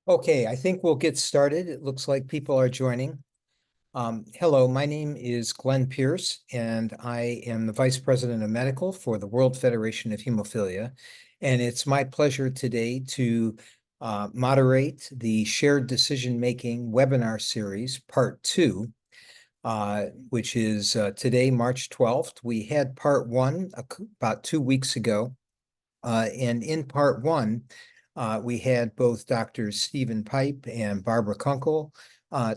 Okay, I think we'll get started. It looks like people are joining. Hello, my name is Glenn Pierce, and I am the Vice President of Medical for the World Federation of Hemophilia. And it's my pleasure today to moderate the Shared Decision-Making webinar series, Part 2, which is today, March 12th. We had Part 1 about 2 weeks ago. And in Part 1, we had both Drs. Stephen Pipe and Barbara Konkle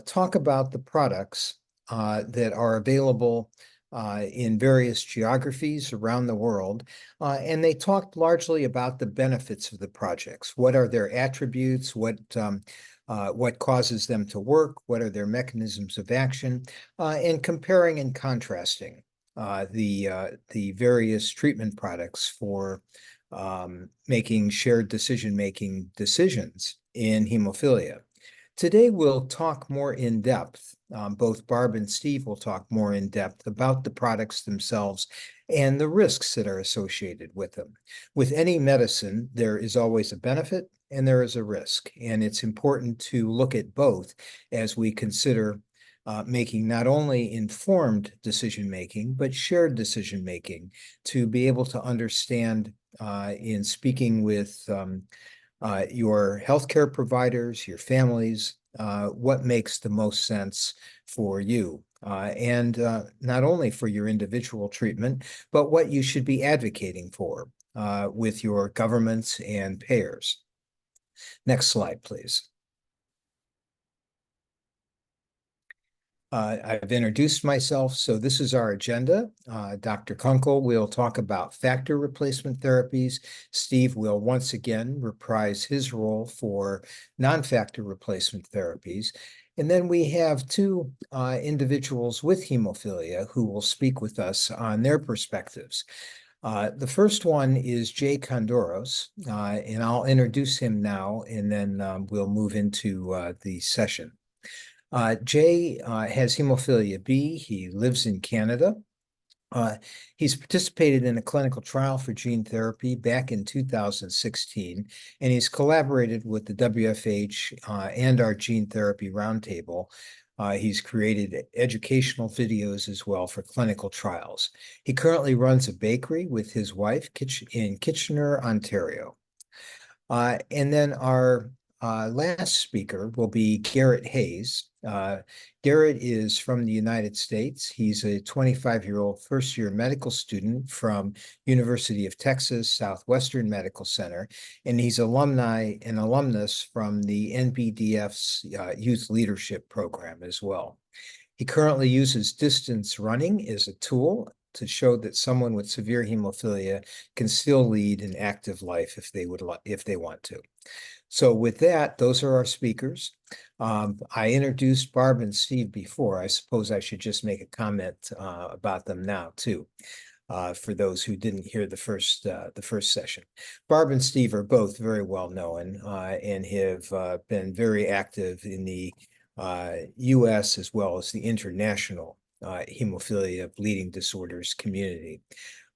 talk about the products that are available in various geographies around the world. And they talked largely about the benefits of the projects. What are their attributes? What causes them to work? What are their mechanisms of action? And comparing and contrasting the various treatment products for making shared decision-making decisions in hemophilia. Today, we'll talk more in depth. Both Barb and Steve will talk more in depth about the products themselves and the risks that are associated with them. With any medicine, there is always a benefit and there is a risk, and it's important to look at both as we consider making not only informed decision-making, but shared decision-making to be able to understand in speaking with your healthcare providers, your families, what makes the most sense for you. And not only for your individual treatment, but what you should be advocating for with your governments and payers. Next slide, please. I've introduced myself, so this is our agenda. Dr. Konkle will talk about factor replacement therapies. Steve will once again reprise his role for non-factor replacement therapies. And then we have two individuals with hemophilia who will speak with us on their perspectives. The first one is Jay Konduros, and I'll introduce him now, and then we'll move into the session. Jay has hemophilia B. He lives in Canada. He's participated in a clinical trial for gene therapy back in 2016, and he's collaborated with the WFH and our gene therapy roundtable. He's created educational videos as well for clinical trials. He currently runs a bakery with his wife in Kitchener, Ontario. And then our last speaker will be Garrett Hayes. Garrett is from the United States. He's a 25-year-old first-year medical student from University of Texas Southwestern Medical Center, and he's an alumnus from the NBDF's Youth Leadership Program as well. He currently uses distance running as a tool to show that someone with severe hemophilia can still lead an active life if they want to. So with that, those are our speakers. I introduced Barb and Steve before. I suppose I should just make a comment about them now too, for those who didn't hear the first session. Barb and Steve are both very well known and have been very active in the U.S. as well as the international hemophilia bleeding disorders community.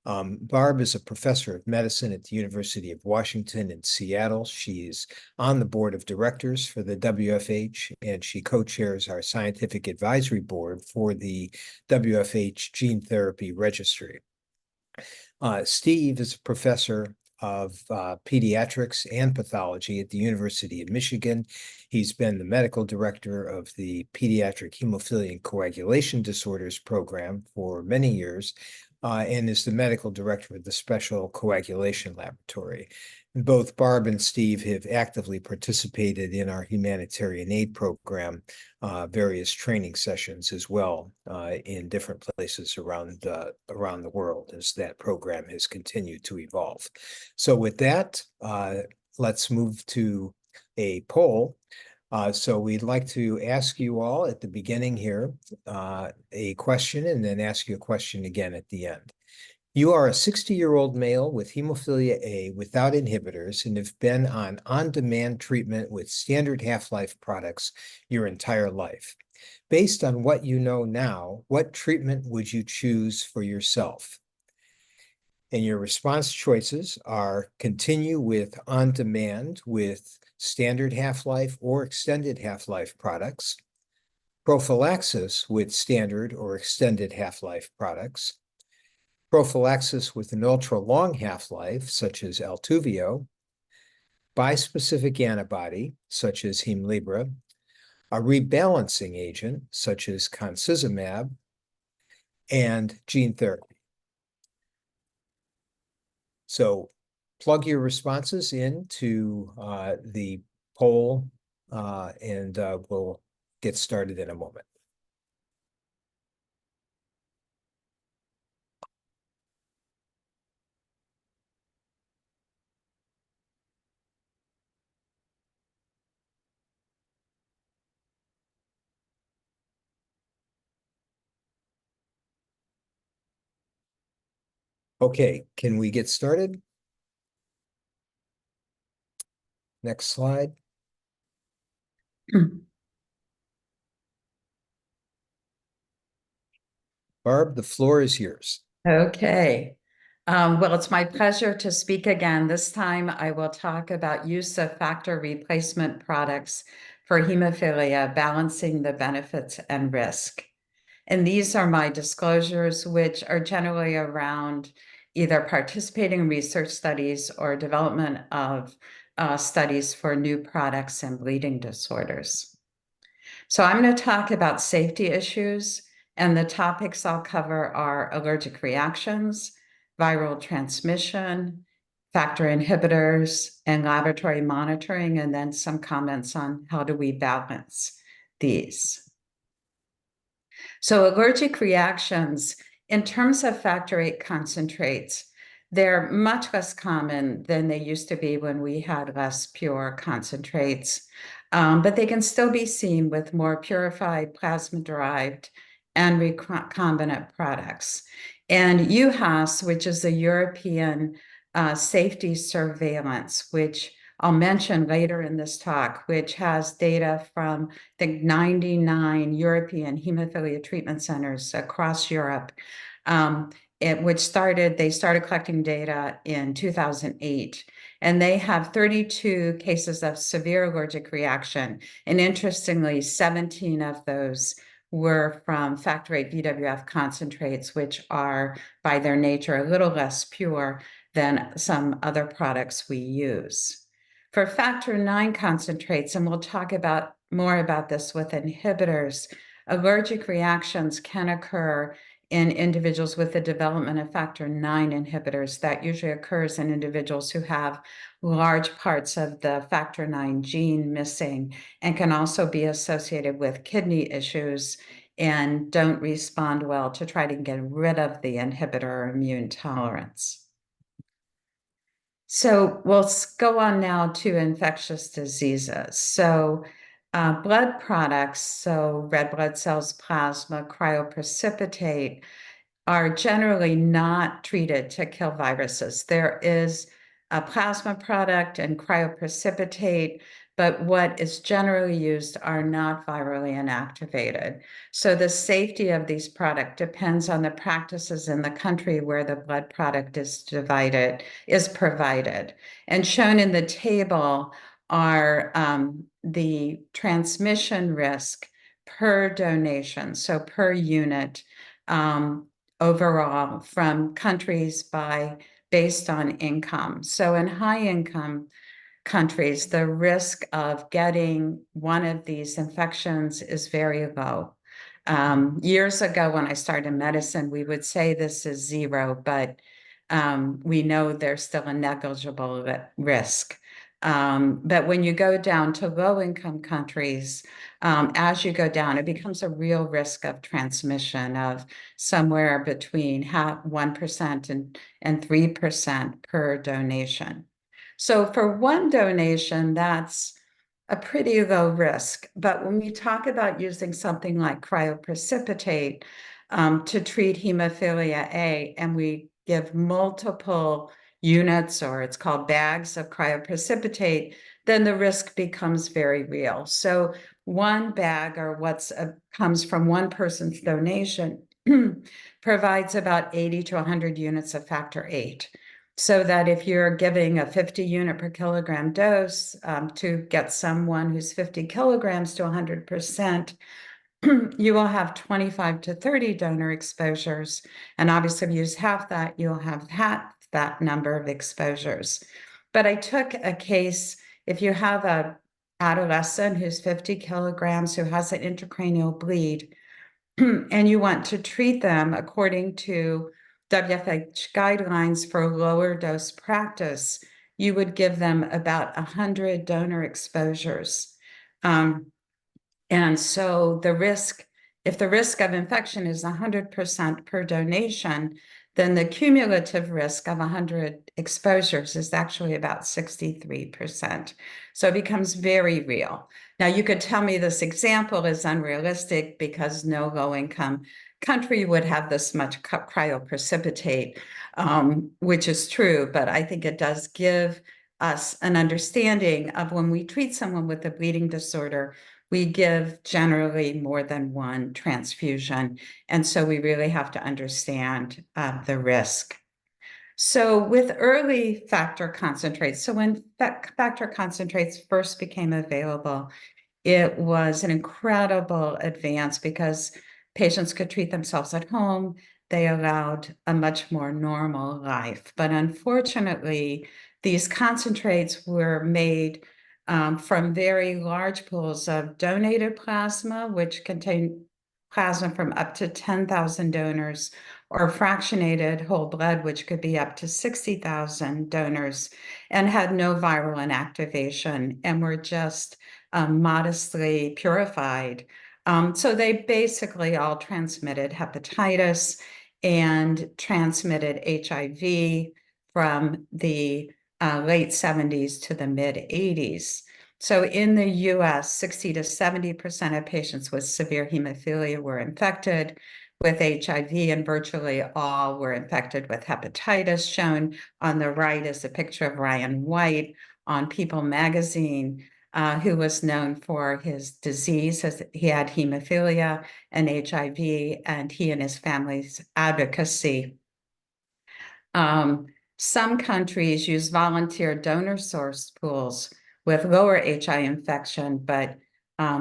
Barb is a professor of medicine at the University of Washington in Seattle. She's on the board of directors for the WFH, and she co-chairs our scientific advisory board for the WFH Gene Therapy Registry. Steve is a professor of pediatrics and pathology at the University of Michigan. He's been the medical director of the Pediatric Hemophilia and Coagulation Disorders program for many years, and is the medical director of the Special Coagulation Laboratory. And both Barb and Steve have actively participated in our humanitarian aid program, various training sessions as well in different places around the world as that program has continued to evolve. So with that, let's move to a poll. So we'd like to ask you all at the beginning here a question and then ask you a question again at the end. You are a 60-year-old male with hemophilia A without inhibitors and have been on on-demand treatment with standard half-life products your entire life. Based on what you know now, what treatment would you choose for yourself? And your response choices are continue with on-demand with standard half-life or extended half-life products, prophylaxis with standard or extended half-life products, prophylaxis with an ultra-long half-life, such as Altuvio, bispecific antibody, such as Hemlibra, a rebalancing agent, such as concizumab, and gene therapy. So plug your responses into the poll, and we'll get started in a moment. Okay, can we get started? Next slide. Barb, the floor is yours. Okay. Well, it's my pleasure to speak again. This time I will talk about use of factor replacement products for hemophilia, balancing the benefits and risk. And these are my disclosures, which are generally around either participating in research studies or development of studies for new products and bleeding disorders. So I'm going to talk about safety issues, and the topics I'll cover are allergic reactions, viral transmission, factor inhibitors, and laboratory monitoring, and then some comments on how do we balance these. So allergic reactions, in terms of factor VIII concentrates, they're much less common than they used to be when we had less pure concentrates, but they can still be seen with more purified plasma-derived and recombinant products. And UHAS, which is the European Safety Surveillance, which I'll mention later in this talk, which has data from the 99 European hemophilia treatment centers across Europe, they started collecting data in 2008, and they have 32 cases of severe allergic reaction. And interestingly, 17 of those were from factor VIII VWF concentrates, which are by their nature a little less pure than some other products we use. For factor IX concentrates, and we'll talk more about this with inhibitors, allergic reactions can occur in individuals with the development of factor IX inhibitors. That usually occurs in individuals who have large parts of the factor IX gene missing, and can also be associated with kidney issues and don't respond well to try to get rid of the inhibitor or immune tolerance. So we'll go on now to infectious diseases. So blood products, so red blood cells, plasma, cryoprecipitate, are generally not treated to kill viruses. There is a plasma product and cryoprecipitate, but what is generally used are not virally inactivated. So the safety of these products depends on the practices in the country where the blood product is provided. And shown in the table are the transmission risk per donation, so per unit, overall from countries based on income. So in high income countries, the risk of getting one of these infections is very low. Years ago, when I started medicine, we would say this is zero, but we know there's still a negligible risk. But when you go down to low-income countries, as you go down, it becomes a real risk of transmission of somewhere between 1% and 3% per donation. So for one donation, that's a pretty low risk. But when we talk about using something like cryoprecipitate to treat hemophilia A, and we give multiple units, or it's called bags of cryoprecipitate, then the risk becomes very real. So one bag, or comes from one person's donation, provides about 80 to 100 units of factor VIII. So that if you're giving a 50 unit per kilogram dose to get someone who's 50 kilograms to 100%, you will have 25 to 30 donor exposures. And obviously, if you use half that, you'll have half that number of exposures. But I took a case, if you have an adolescent who's 50 kilograms who has an intracranial bleed, and you want to treat them according to WFH guidelines for lower dose practice, you would give them about 100 donor exposures. And so the risk, if the risk of infection is 100% per donation, then the cumulative risk of 100 exposures is actually about 63%. So it becomes very real. Now, you could tell me this example is unrealistic because no low-income country would have this much cryoprecipitate, which is true, but I think it does give us an understanding of when we treat someone with a bleeding disorder, we give generally more than one transfusion. And so we really have to understand the risk. So with early factor concentrates, so when factor concentrates first became available, it was an incredible advance because patients could treat themselves at home. They allowed a much more normal life. But unfortunately, these concentrates were made from very large pools of donated plasma, which contain plasma from up to 10,000 donors, or fractionated whole blood, which could be up to 60,000 donors, and had no viral inactivation and were just modestly purified. So they basically all transmitted hepatitis and transmitted HIV from the late 70s to the mid 80s. So in the US, 60 to 70% of patients with severe hemophilia were infected with HIV, and virtually all were infected with hepatitis. Shown on the right is a picture of Ryan White on People magazine, who was known for his disease, as he had hemophilia and HIV, and he and his family's advocacy. Some countries use volunteer donor source pools with lower HI infection, but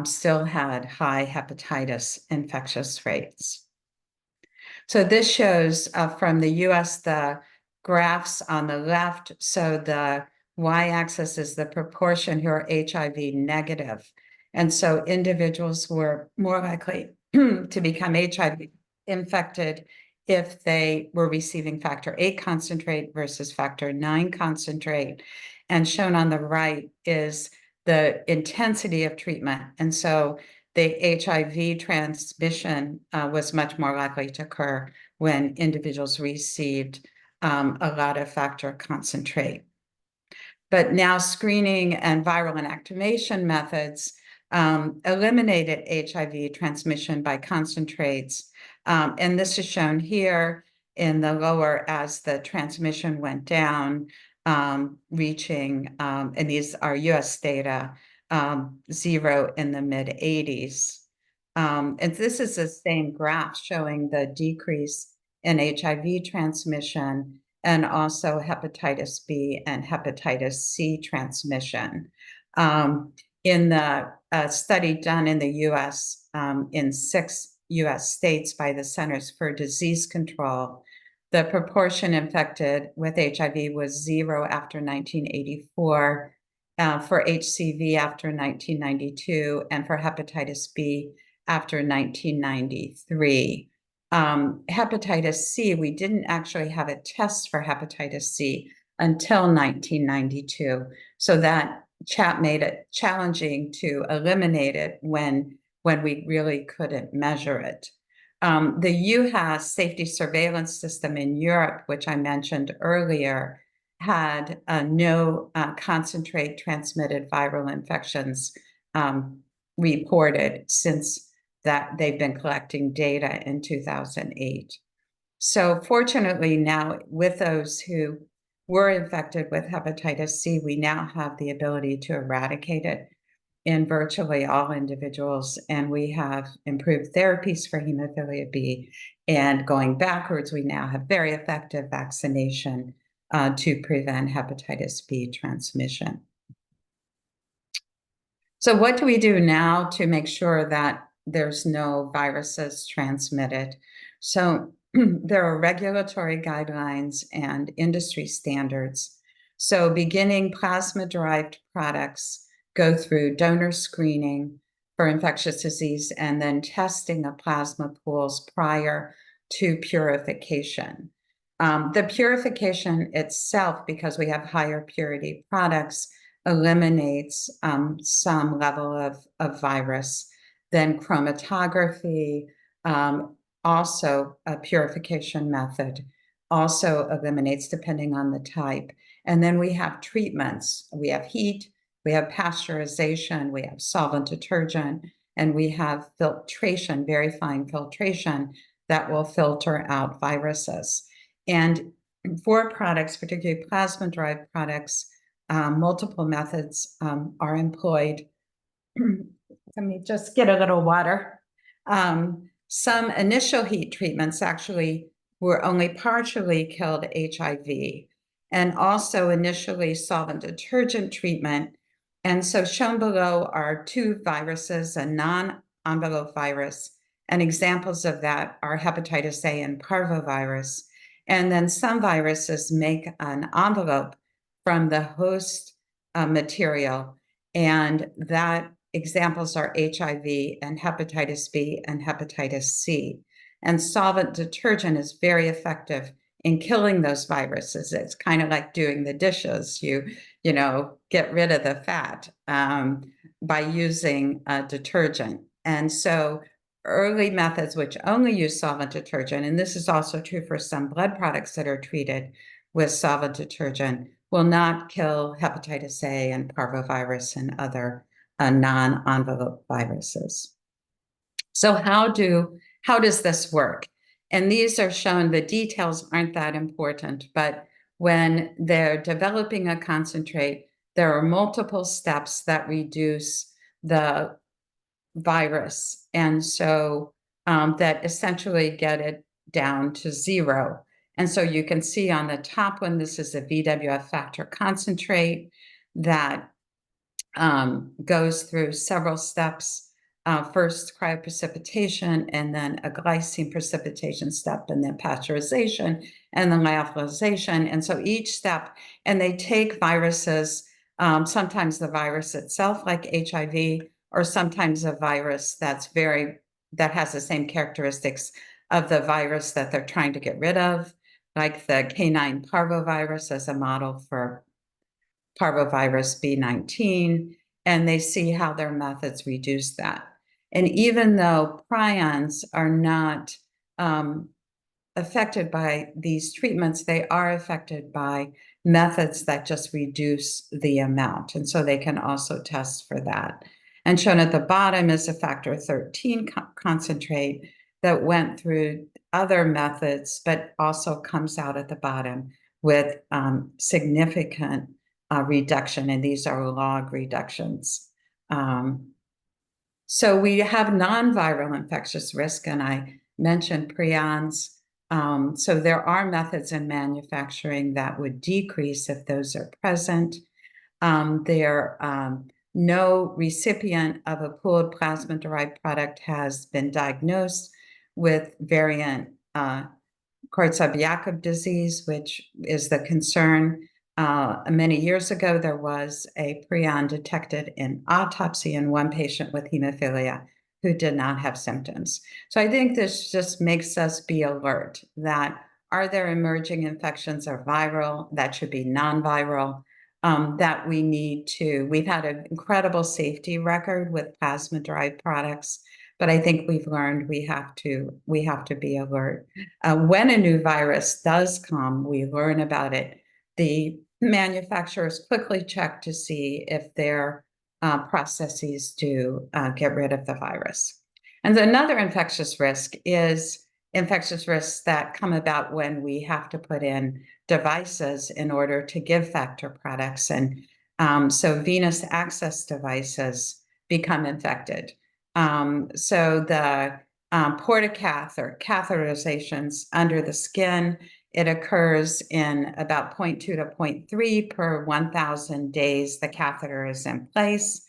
still had high hepatitis infectious rates. So this shows from the US, the graphs on the left. So the y-axis is the proportion who are HIV negative. And so individuals were more likely to become HIV infected if they were receiving factor VIII concentrate versus factor IX concentrate. And shown on the right is the intensity of treatment. And so the HIV transmission was much more likely to occur when individuals received a lot of factor concentrate. But now screening and viral inactivation methods eliminated HIV transmission by concentrates. And this is shown here in the lower as the transmission went down, reaching, and these are US data, 0 in the mid 80s. And this is the same graph showing the decrease in HIV transmission and also hepatitis B and hepatitis C transmission. In the study done in the US, in 6 US states by the Centers for Disease Control, the proportion infected with HIV was 0 after 1984, for HCV after 1992, and for hepatitis B after 1993. Hepatitis C, we didn't actually have a test for hepatitis C until 1992. So that made it challenging to eliminate it when we really couldn't measure it. The UHAS safety surveillance system in Europe, which I mentioned earlier, had no concentrate transmitted viral infections reported since that they've been collecting data in 2008. So fortunately now, with those who were infected with hepatitis C, we now have the ability to eradicate it in virtually all individuals, and we have improved therapies for hemophilia B. And going backwards, we now have very effective vaccination to prevent hepatitis B transmission. So what do we do now to make sure that there's no viruses transmitted? So there are regulatory guidelines and industry standards. So beginning plasma-derived products go through donor screening for infectious disease and then testing of plasma pools prior to purification. The purification itself, because we have higher purity products, eliminates some level of virus. Then chromatography, also a purification method, also eliminates depending on the type. And then we have treatments. We have heat, we have pasteurization, we have solvent detergent, and we have filtration, very fine filtration that will filter out viruses. And for products, particularly plasma-derived products, multiple methods are employed. Let me just get a little water. Some initial heat treatments actually were only partially killed HIV, and also initially solvent detergent treatment. And so shown below are two viruses, a non-envelope virus, and examples of that are hepatitis A and parvovirus. And then some viruses make an envelope from the host material, and that examples are HIV and hepatitis B and hepatitis C. And solvent detergent is very effective in killing those viruses. It's kind of like doing the dishes. You get rid of the fat by using detergent. And so early methods which only use solvent detergent, and this is also true for some blood products that are treated with solvent detergent, will not kill hepatitis A and parvovirus and other non-envelope viruses. So how does this work? And these are shown, the details aren't that important, but when they're developing a concentrate, there are multiple steps that reduce the virus. And so that essentially get it down to zero. And so you can see on the top one, this is a VWF factor concentrate that goes through several steps. First cryoprecipitation, and then a glycine precipitation step, and then pasteurization, and then lyophilization. And so each step, and they take viruses, sometimes the virus itself like HIV, or sometimes a virus that has the same characteristics of the virus that they're trying to get rid of, like the canine parvovirus as a model for parvovirus B19, and they see how their methods reduce that. And even though prions are not affected by these treatments, they are affected by methods that just reduce the amount. And so they can also test for that. And shown at the bottom is a factor 13 concentrate that went through other methods, but also comes out at the bottom with significant reduction, and these are log reductions. So we have non-viral infectious risk, and I mentioned prions. So there are methods in manufacturing that would decrease if those are present. No recipient of a pooled plasma-derived product has been diagnosed with variant Korsakoff disease, which is the concern. Many years ago, there was a prion detected in autopsy in one patient with hemophilia who did not have symptoms. So I think this just makes us be alert that are there emerging infections or viral that should be non-viral, that we've had an incredible safety record with plasma-derived products, but I think we've learned we have to be alert. When a new virus does come, we learn about it. The manufacturers quickly check to see if their processes do get rid of the virus. And another infectious risk is infectious risks that come about when we have to put in devices in order to give factor products. And so venous access devices become infected. So the portacath or catheterizations under the skin It occurs in about 0.2 to 0.3 per 1,000 days the catheter is in place.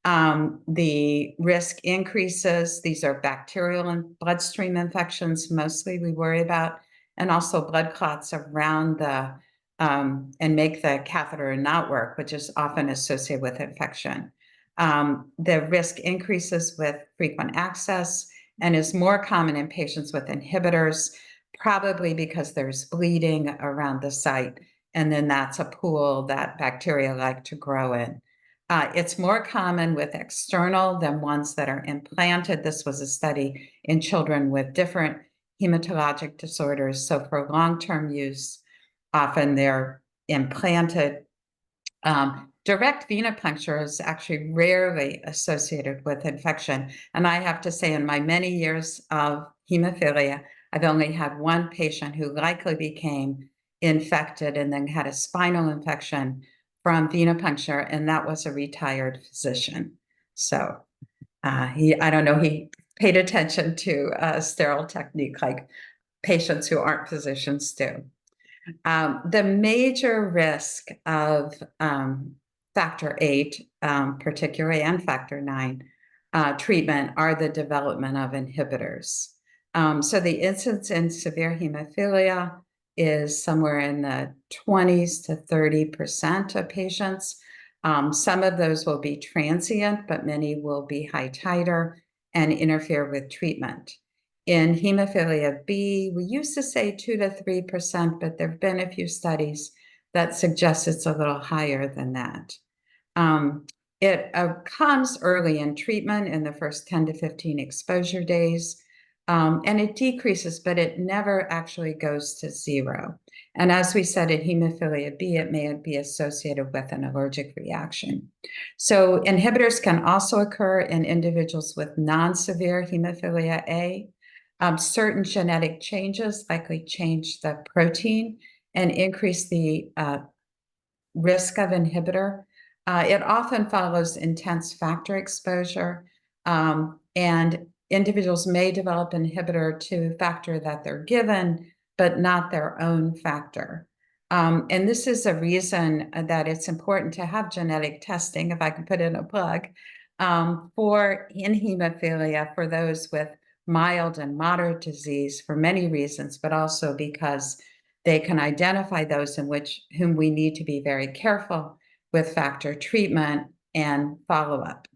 The risk increases. These are bacterial and bloodstream infections, mostly we worry about, and also blood clots around the, and make the catheter not work, which is often associated with infection. The risk increases with frequent access and is more common in patients with inhibitors, probably because there's bleeding around the site, and then that's a pool that bacteria like to grow in. It's more common with external than ones that are implanted. This was a study in children with different hematologic disorders. So for long-term use, often they're implanted. Direct venipuncture is actually rarely associated with infection. And I have to say, in my many years of hemophilia, I've only had one patient who likely became infected and then had a spinal infection from venipuncture, and that was a retired physician. So I don't know, he paid attention to a sterile technique like patients who aren't physicians do. The major risk of factor VIII, particularly, and factor IX treatment are the development of inhibitors. So the incidence in severe hemophilia is somewhere in the 20s to 30% of patients. Some of those will be transient, but many will be high titer and interfere with treatment. In hemophilia B, we used to say 2 to 3%, but there have been a few studies that suggest it's a little higher than that. It comes early in treatment in the first 10 to 15 exposure days, and it decreases, but it never actually goes to zero. And as we said, in hemophilia B, it may be associated with an allergic reaction. So inhibitors can also occur in individuals with non-severe hemophilia A. Certain genetic changes likely change the protein and increase the risk of inhibitor. It often follows intense factor exposure, and individuals may develop inhibitor to factor that they're given, but not their own factor. And this is a reason that it's important to have genetic testing, if I can put in a plug, for in hemophilia for those with mild and moderate disease for many reasons, but also because they can identify those in whom we need to be very careful with factor treatment and follow-up.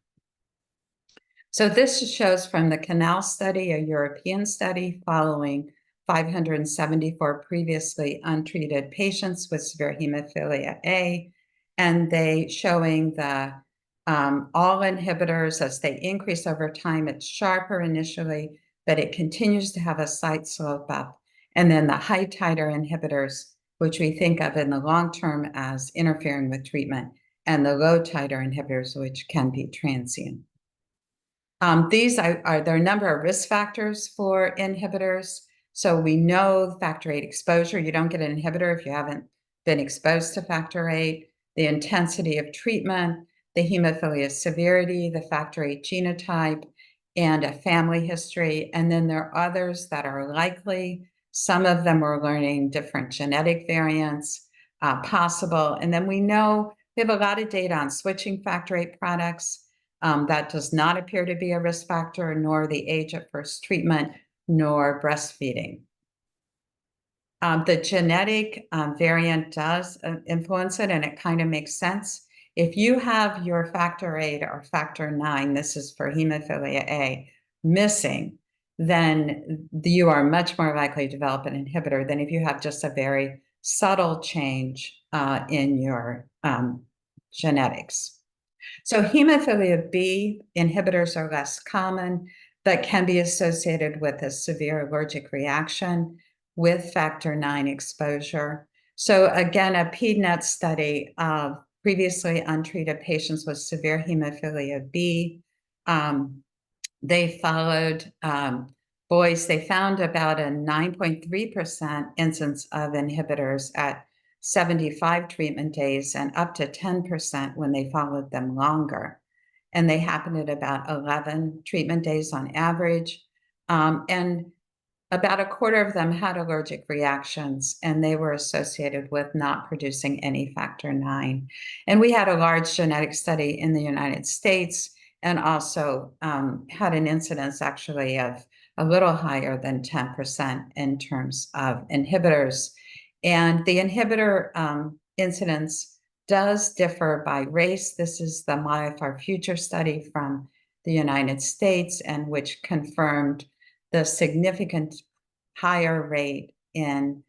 So this shows from the Canal study, a European study following 574 previously untreated patients with severe hemophilia A, and they showing the all inhibitors, as they increase over time, it's sharper initially, but it continues to have a slight slope up. And then the high titer inhibitors, which we think of in the long term as interfering with treatment, and the low titer inhibitors, which can be transient. These there are a number of risk factors for inhibitors. So we know factor VIII exposure. You don't get an inhibitor if you haven't been exposed to factor VIII. The intensity of treatment, the hemophilia severity, the factor VIII genotype, and a family history. And then there are others that are likely. Some of them we're learning different genetic variants possible. And then we know we have a lot of data on switching factor VIII products. That does not appear to be a risk factor, nor the age at first treatment, nor breastfeeding. The genetic variant does influence it, and it kind of makes sense. If you have your factor VIII or factor IX, this is for hemophilia A, missing, then you are much more likely to develop an inhibitor than if you have just a very subtle change in your genetics. So hemophilia B inhibitors are less common, but can be associated with a severe allergic reaction with factor IX exposure. So again, a PEDNET study of previously untreated patients with severe hemophilia B. They followed boys. They found about a 9.3% incidence of inhibitors at 75 treatment days and up to 10% when they followed them longer. And they happened at about 11 treatment days on average. And about a quarter of them had allergic reactions, and they were associated with not producing any factor IX. And we had a large genetic study in the United States, and also had an incidence actually of a little higher than 10% in terms of inhibitors. And the inhibitor incidence does differ by race. This is the Modify Future study from the United States, and which confirmed the significant higher rate in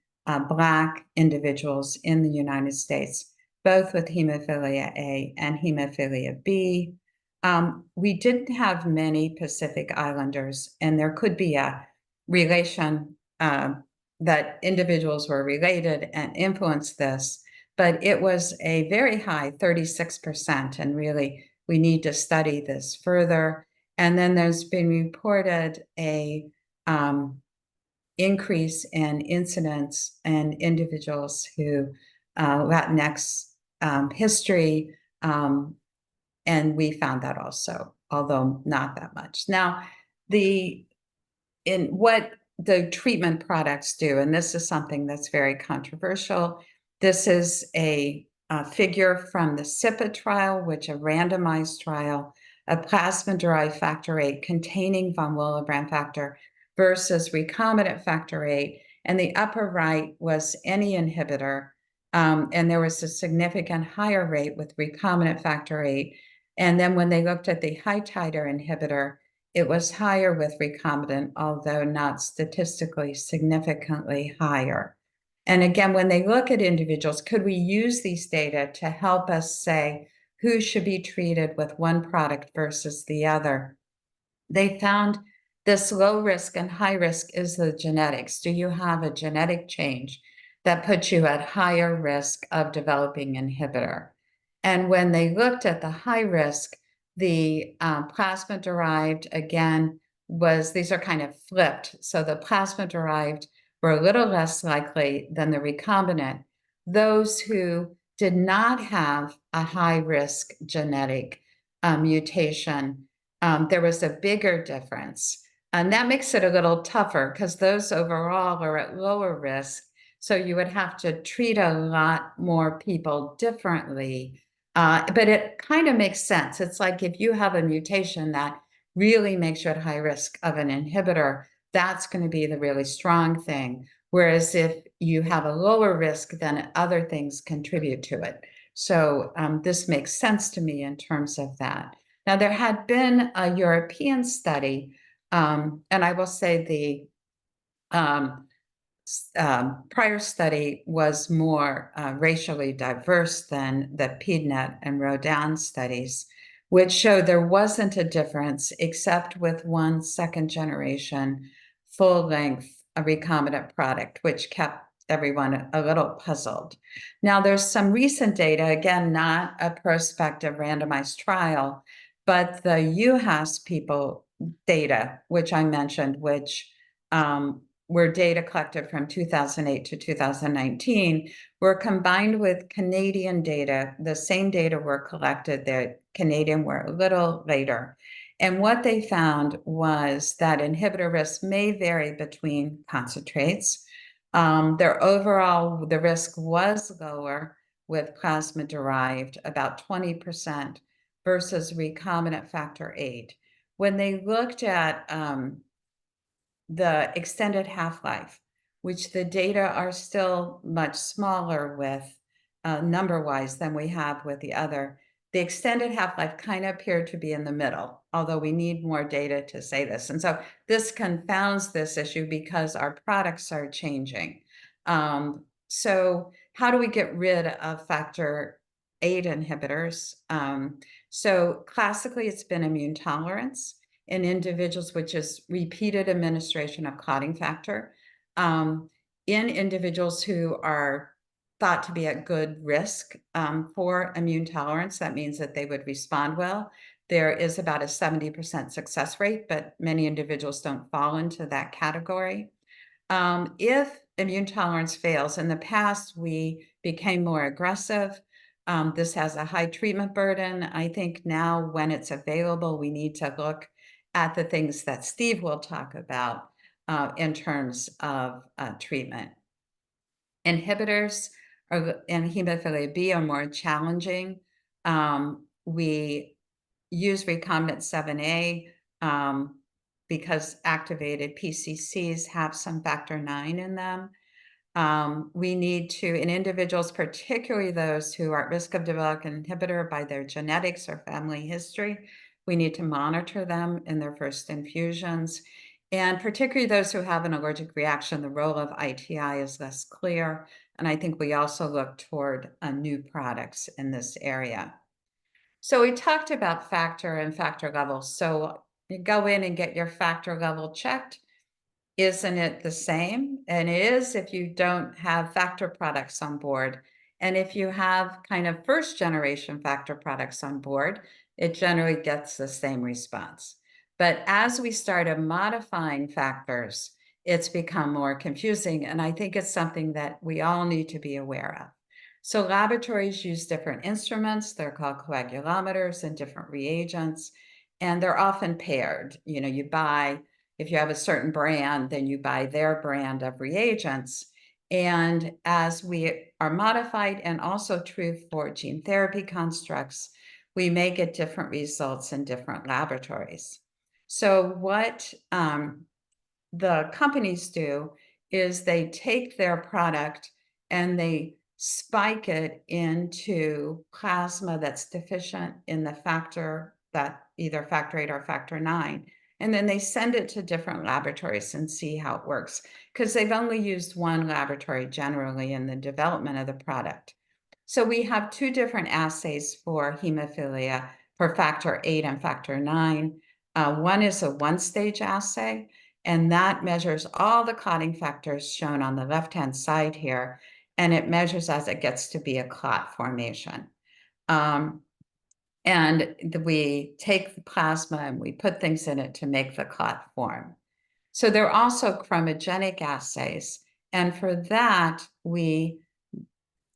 Black individuals in the United States, both with hemophilia A and hemophilia B. We didn't have many Pacific Islanders, and there could be a relation that individuals were related and influenced this, but it was a very high 36%, and really we need to study this further. And then there's been reported a increase in incidence in individuals who Latinx history, and we found that also, although not that much. Now, in what the treatment products do, and this is something that's very controversial. This is a figure from the SIPA trial, which a randomized trial, a plasma-derived factor VIII containing von Willebrand factor versus recombinant factor VIII. And the upper right was any inhibitor, and there was a significant higher rate with recombinant factor VIII. And then when they looked at the high titer inhibitor, it was higher with recombinant, although not statistically significantly higher. And again, when they look at individuals, could we use these data to help us say who should be treated with one product versus the other? They found this low risk and high risk is the genetics. Do you have a genetic change that puts you at higher risk of developing inhibitor? And when they looked at the high risk, the plasma-derived, again, these are kind of flipped. So the plasma-derived were a little less likely than the recombinant. Those who did not have a high-risk genetic mutation, there was a bigger difference. And that makes it a little tougher because those overall are at lower risk. So you would have to treat a lot more people differently. But it kind of makes sense. It's like if you have a mutation that really makes you at high risk of an inhibitor, that's going to be the really strong thing. Whereas if you have a lower risk, then other things contribute to it. So this makes sense to me in terms of that. Now, there had been a European study, and I will say the prior study was more racially diverse than the PEDNET and Rodin studies, which showed there wasn't a difference except with one second generation full-length recombinant product, which kept everyone a little puzzled. Now, there's some recent data, again, not a prospective randomized trial, but the UHAS people data, which I mentioned, which were data collected from 2008 to 2019, were combined with Canadian data. The same data were collected, the Canadian were a little later. And what they found was that inhibitor risk may vary between concentrates. Their overall, the risk was lower with plasma-derived, about 20%, versus recombinant factor VIII. When they looked at the extended half-life, which the data are still much smaller with number-wise than we have with the other, the extended half-life kind of appeared to be in the middle, although we need more data to say this. And so this confounds this issue because our products are changing. So how do we get rid of factor VIII inhibitors? So classically, it's been immune tolerance in individuals, which is repeated administration of clotting factor. In individuals who are thought to be at good risk for immune tolerance, that means that they would respond well. There is about a 70% success rate, but many individuals don't fall into that category. If immune tolerance fails, in the past, we became more aggressive. This has a high treatment burden. I think now when it's available, we need to look at the things that Steve will talk about. in terms of treatment. Inhibitors in hemophilia B are more challenging. We use recombinant 7A because activated PCCs have some factor IX in them. We need to, in individuals, particularly those who are at risk of developing an inhibitor by their genetics or family history, we need to monitor them in their first infusions. And particularly those who have an allergic reaction, the role of ITI is less clear. And I think we also look toward new products in this area. So we talked about factor and factor levels. So you go in and get your factor level checked. Isn't it the same? And it is if you don't have factor products on board. And if you have kind of first generation factor products on board, it generally gets the same response. But as we started modifying factors, it's become more confusing. And I think it's something that we all need to be aware of. So laboratories use different instruments. They're called coagulometers and different reagents. And they're often paired. You know, you buy, if you have a certain brand, then you buy their brand of reagents. And as we are modified, and also true for gene therapy constructs, we may get different results in different laboratories. So what the companies do is they take their product and they spike it into plasma that's deficient in the factor, that either factor 8 or factor 9. And then they send it to different laboratories and see how it works, because they've only used one laboratory generally in the development of the product. So we have two different assays for hemophilia for factor 8 and factor 9. One is a one-stage assay, and that measures all the clotting factors shown on the left-hand side here, and it measures as it gets to be a clot formation. And we take the plasma and we put things in it to make the clot form. So there are also chromogenic assays. And for that, we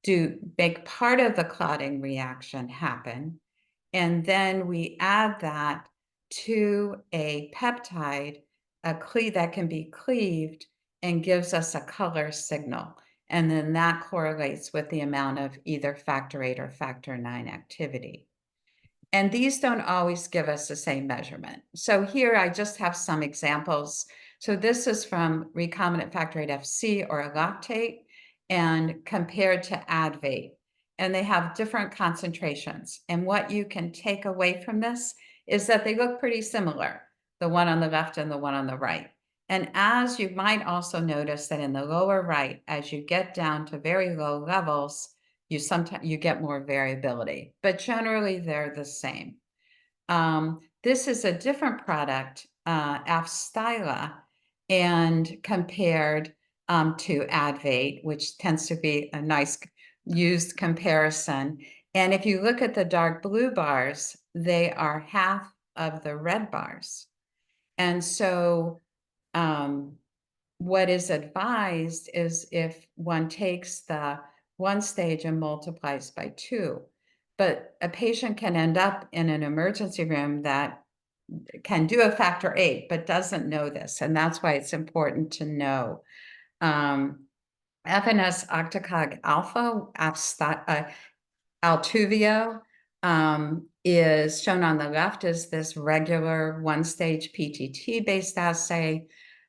do make part of the clotting reaction happen. And then we add that to a peptide, that can be cleaved and gives us a color signal. And then that correlates with the amount of either factor 8 or factor 9 activity. And these don't always give us the same measurement. So here I just have some examples. So this is from recombinant factor 8 FC or lactate and compared to Advate. And they have different concentrations. And what you can take away from this is that they look pretty similar, the one on the left and the one on the right. And as you might also notice that in the lower right, as you get down to very low levels, you get more variability, but generally they're the same. This is a different product, Afstyla, and compared to Advate, which tends to be a nice used comparison. And if you look at the dark blue bars, they are half of the red bars. And so what is advised is if one takes the one stage and multiplies by 2, but a patient can end up in an emergency room that can do a factor 8, but doesn't know this. And that's why it's important to know. FNS octocog alpha, Altuvio, is shown on the left as this regular one-stage PTT-based assay,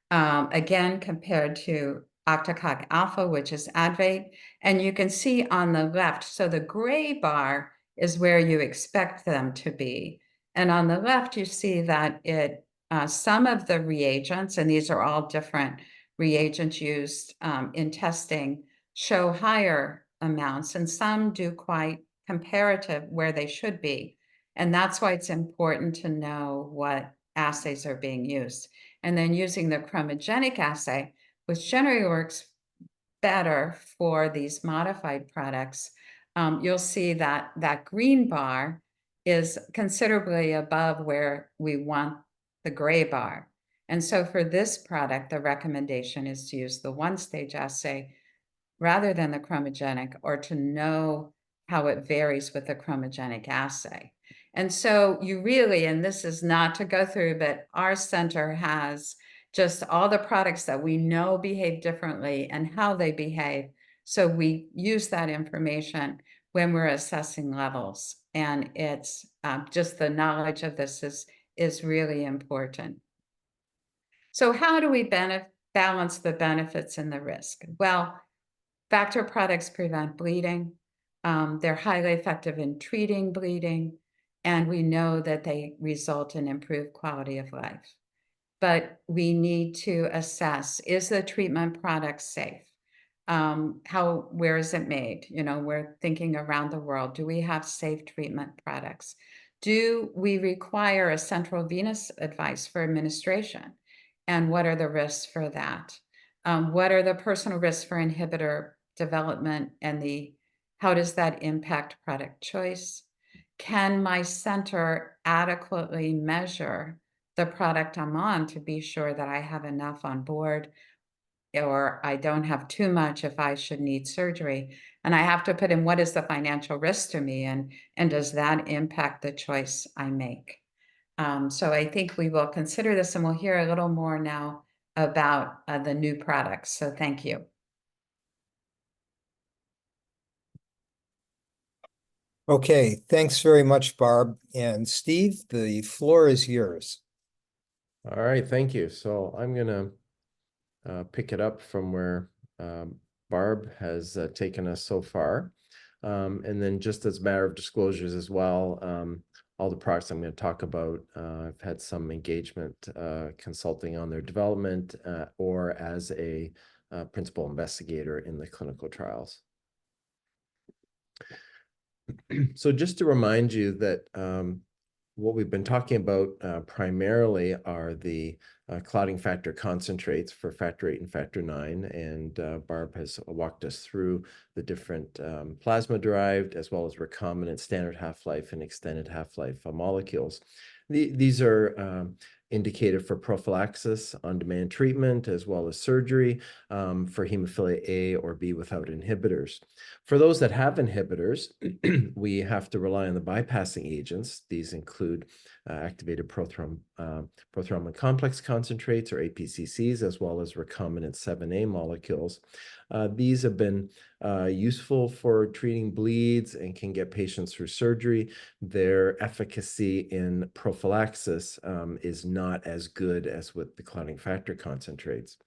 again, compared to octocog alpha, which is Advate. And you can see on the left, so the gray bar is where you expect them to be. And on the left, you see that some of the reagents, and these are all different reagents used in testing, show higher amounts, and some do quite comparative where they should be. And that's why it's important to know what assays are being used. And then using the chromogenic assay, which generally works better for these modified products, you'll see that that green bar is considerably above where we want the gray bar. And so for this product, the recommendation is to use the one-stage assay rather than the chromogenic, or to know how it varies with the chromogenic assay. And so you really, and this is not to go through, but our center has just all the products that we know behave differently and how they behave. So we use that information when we're assessing levels. And it's just the knowledge of this is really important. So how do we balance the benefits and the risk? Well, factor products prevent bleeding. They're highly effective in treating bleeding, and we know that they result in improved quality of life. But we need to assess, is the treatment product safe? Where is it made? You know, we're thinking around the world. Do we have safe treatment products? Do we require a central venous advice for administration? And what are the risks for that? What are the personal risks for inhibitor development and how does that impact product choice? Can my center adequately measure the product I'm on to be sure that I have enough on board or I don't have too much if I should need surgery? And I have to put in what is the financial risk to me and does that impact the choice I make? So I think we will consider this and we'll hear a little more now about the new products. So thank you. Okay, thanks very much, Barb. And Steve, the floor is yours. All right, thank you. So I'm going to pick it up from where Barb has taken us so far. And then just as a matter of disclosures as well, all the products I'm going to talk about, I've had some engagement consulting on their development or as a principal investigator in the clinical trials. So just to remind you that what we've been talking about primarily are the clotting factor concentrates for factor 8 and factor 9. And Barb has walked us through the different plasma-derived as well as recombinant standard half-life and extended half-life molecules. These are indicated for prophylaxis, on-demand treatment, as well as surgery for hemophilia A or B without inhibitors. For those that have inhibitors, we have to rely on the bypassing agents. These include activated prothrombin complex concentrates or APCCs, as well as recombinant 7A molecules. These have been useful for treating bleeds and can get patients through surgery. Their efficacy in prophylaxis is not as good as with the clotting factor concentrates.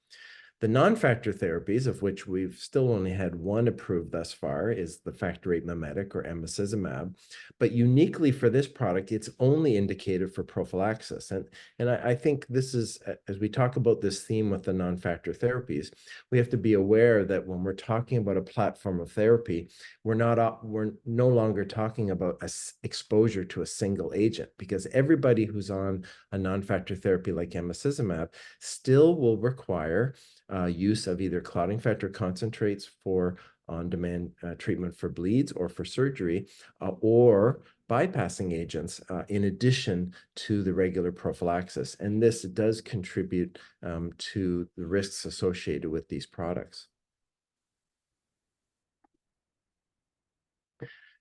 The non-factor therapies, of which we've still only had one approved thus far, is the factor VIII mimetic or emicizumab. But uniquely for this product, it's only indicated for prophylaxis. And I think this is, as we talk about this theme with the non-factor therapies, we have to be aware that when we're talking about a platform of therapy, we're no longer talking about exposure to a single agent, because everybody who's on a non-factor therapy like emicizumab still will require use of either clotting factor concentrates for on-demand treatment for bleeds or for surgery, or bypassing agents in addition to the regular prophylaxis. And this does contribute to the risks associated with these products.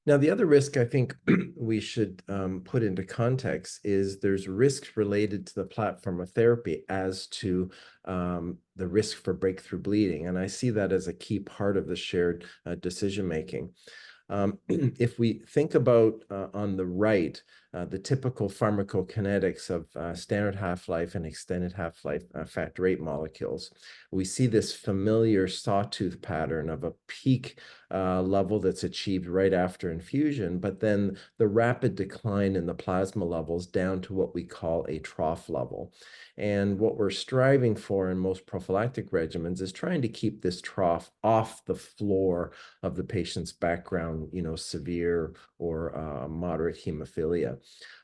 Now, the other risk I think we should put into context is there's risks related to the platform of therapy as to the risk for breakthrough bleeding. And I see that as a key part of the shared decision-making. If we think about on the right, the typical pharmacokinetics of standard half-life and extended half-life factor VIII molecules, we see this familiar sawtooth pattern of a peak level that's achieved right after infusion, but then the rapid decline in the plasma levels down to what we call a trough level. And what we're striving for in most prophylactic regimens is trying to keep this trough off the floor of the patient's background, severe or moderate hemophilia.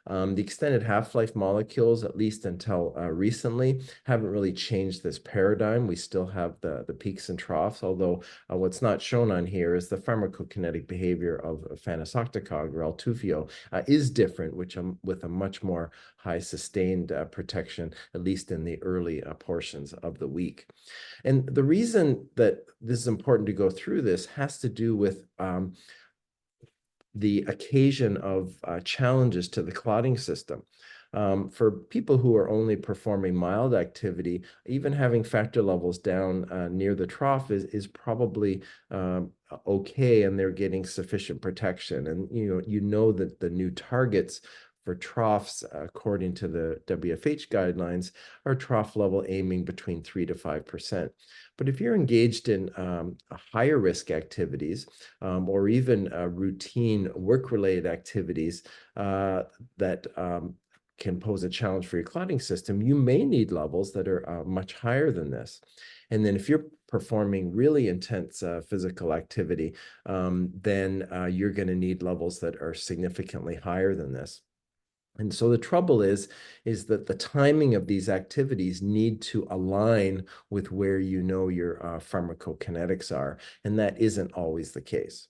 The extended half-life molecules, at least until recently, haven't really changed this paradigm. We still have the peaks and troughs, although what's not shown on here is the pharmacokinetic behavior of fanosoctocog or Altuvio is different, with a much more high sustained protection, at least in the early portions of the week. And the reason that this is important to go through this has to do with the occasion of challenges to the clotting system. For people who are only performing mild activity, even having factor levels down near the trough is probably okay, and they're getting sufficient protection. And you know that the new targets for troughs, according to the WFH guidelines, are trough level aiming between 3 to 5%. But if you're engaged in higher risk activities or even routine work-related activities that can pose a challenge for your clotting system, you may need levels that are much higher than this. And then if you're performing really intense physical activity, then you're going to need levels that are significantly higher than this. And so the trouble is that the timing of these activities need to align with where your pharmacokinetics are, and that isn't always the case.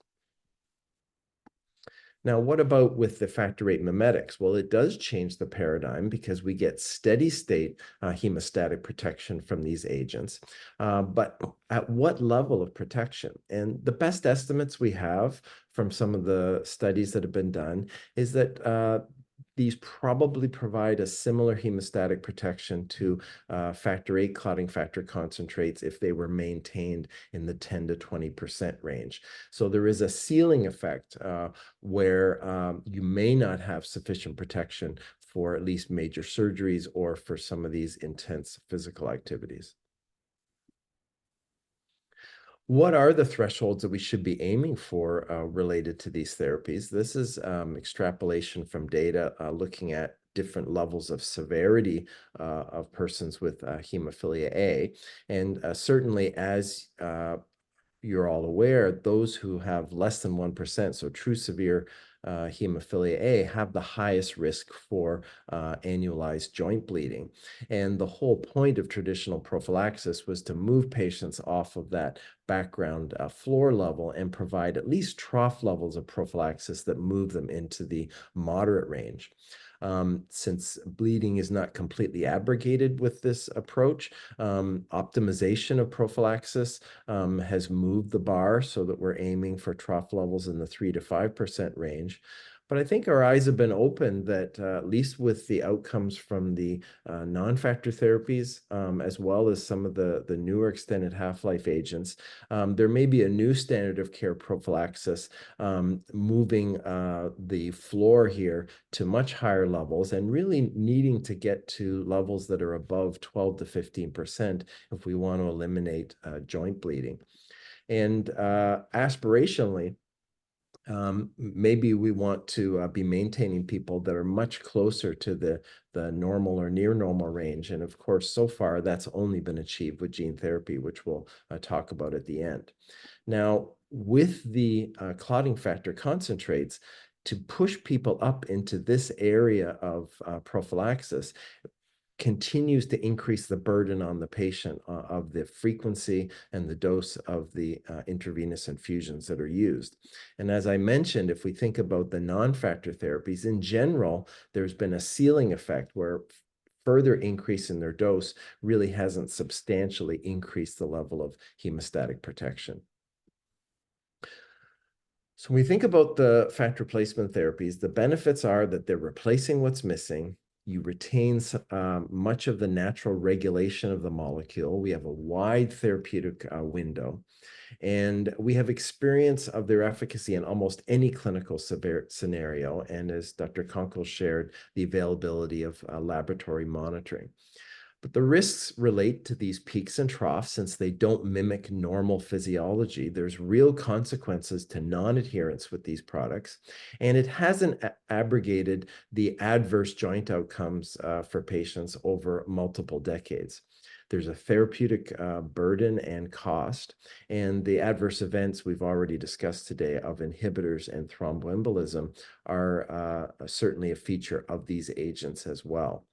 Now, what about with the factor VIII mimetics? Well, it does change the paradigm because we get steady state hemostatic protection from these agents. But at what level of protection? And the best estimates we have from some of the studies that have been done is that these probably provide a similar hemostatic protection to factor VIII clotting factor concentrates if they were maintained in the 10 to 20% range. So there is a ceiling effect where you may not have sufficient protection for at least major surgeries or for some of these intense physical activities. What are the thresholds that we should be aiming for related to these therapies? This is extrapolation from data looking at different levels of severity of persons with hemophilia A. And certainly, as you're all aware, those who have less than 1%, so true severe hemophilia A, have the highest risk for annualized joint bleeding. And the whole point of traditional prophylaxis was to move patients off of that background floor level and provide at least trough levels of prophylaxis that move them into the moderate range. Since bleeding is not completely abrogated with this approach, optimization of prophylaxis has moved the bar so that we're aiming for trough levels in the 3 to 5% range. But I think our eyes have been opened that at least with the outcomes from the non-factor therapies, as well as some of the newer extended half-life agents, there may be a new standard of care prophylaxis moving the floor here to much higher levels and really needing to get to levels that are above 12 to 15% if we want to eliminate joint bleeding. And aspirationally, maybe we want to be maintaining people that are much closer to the normal or near normal range. And of course, so far, that's only been achieved with gene therapy, which we'll talk about at the end. Now, with the clotting factor concentrates, to push people up into this area of prophylaxis continues to increase the burden on the patient of the frequency and the dose of the intravenous infusions that are used. And as I mentioned, if we think about the non-factor therapies, in general, there's been a ceiling effect where further increase in their dose really hasn't substantially increased the level of hemostatic protection. So when we think about the factor replacement therapies, the benefits are that they're replacing what's missing. You retain much of the natural regulation of the molecule. We have a wide therapeutic window, and we have experience of their efficacy in almost any clinical scenario. And as Dr. Konkle shared, the availability of laboratory monitoring. But the risks relate to these peaks and troughs since they don't mimic normal physiology. There's real consequences to non-adherence with these products, and it hasn't abrogated the adverse joint outcomes for patients over multiple decades. There's a therapeutic burden and cost, and the adverse events we've already discussed today of inhibitors and thromboembolism are certainly a feature of these agents as well.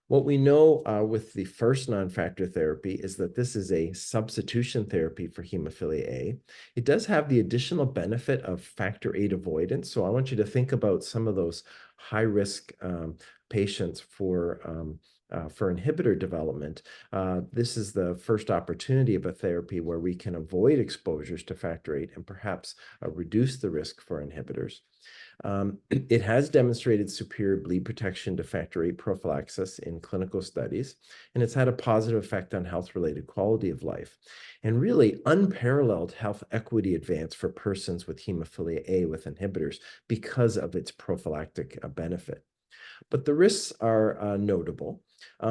What we know with the first non-factor therapy is that this is a substitution therapy for hemophilia A. It does have the additional benefit of factor VIII avoidance. So I want you to think about some of those high-risk patients for inhibitor development. This is the first opportunity of a therapy where we can avoid exposures to factor VIII and perhaps reduce the risk for inhibitors. It has demonstrated superior bleed protection to factor VIII prophylaxis in clinical studies, and it's had a positive effect on health-related quality of life, and really unparalleled health equity advance for persons with hemophilia A with inhibitors because of its prophylactic benefit. But the risks are notable.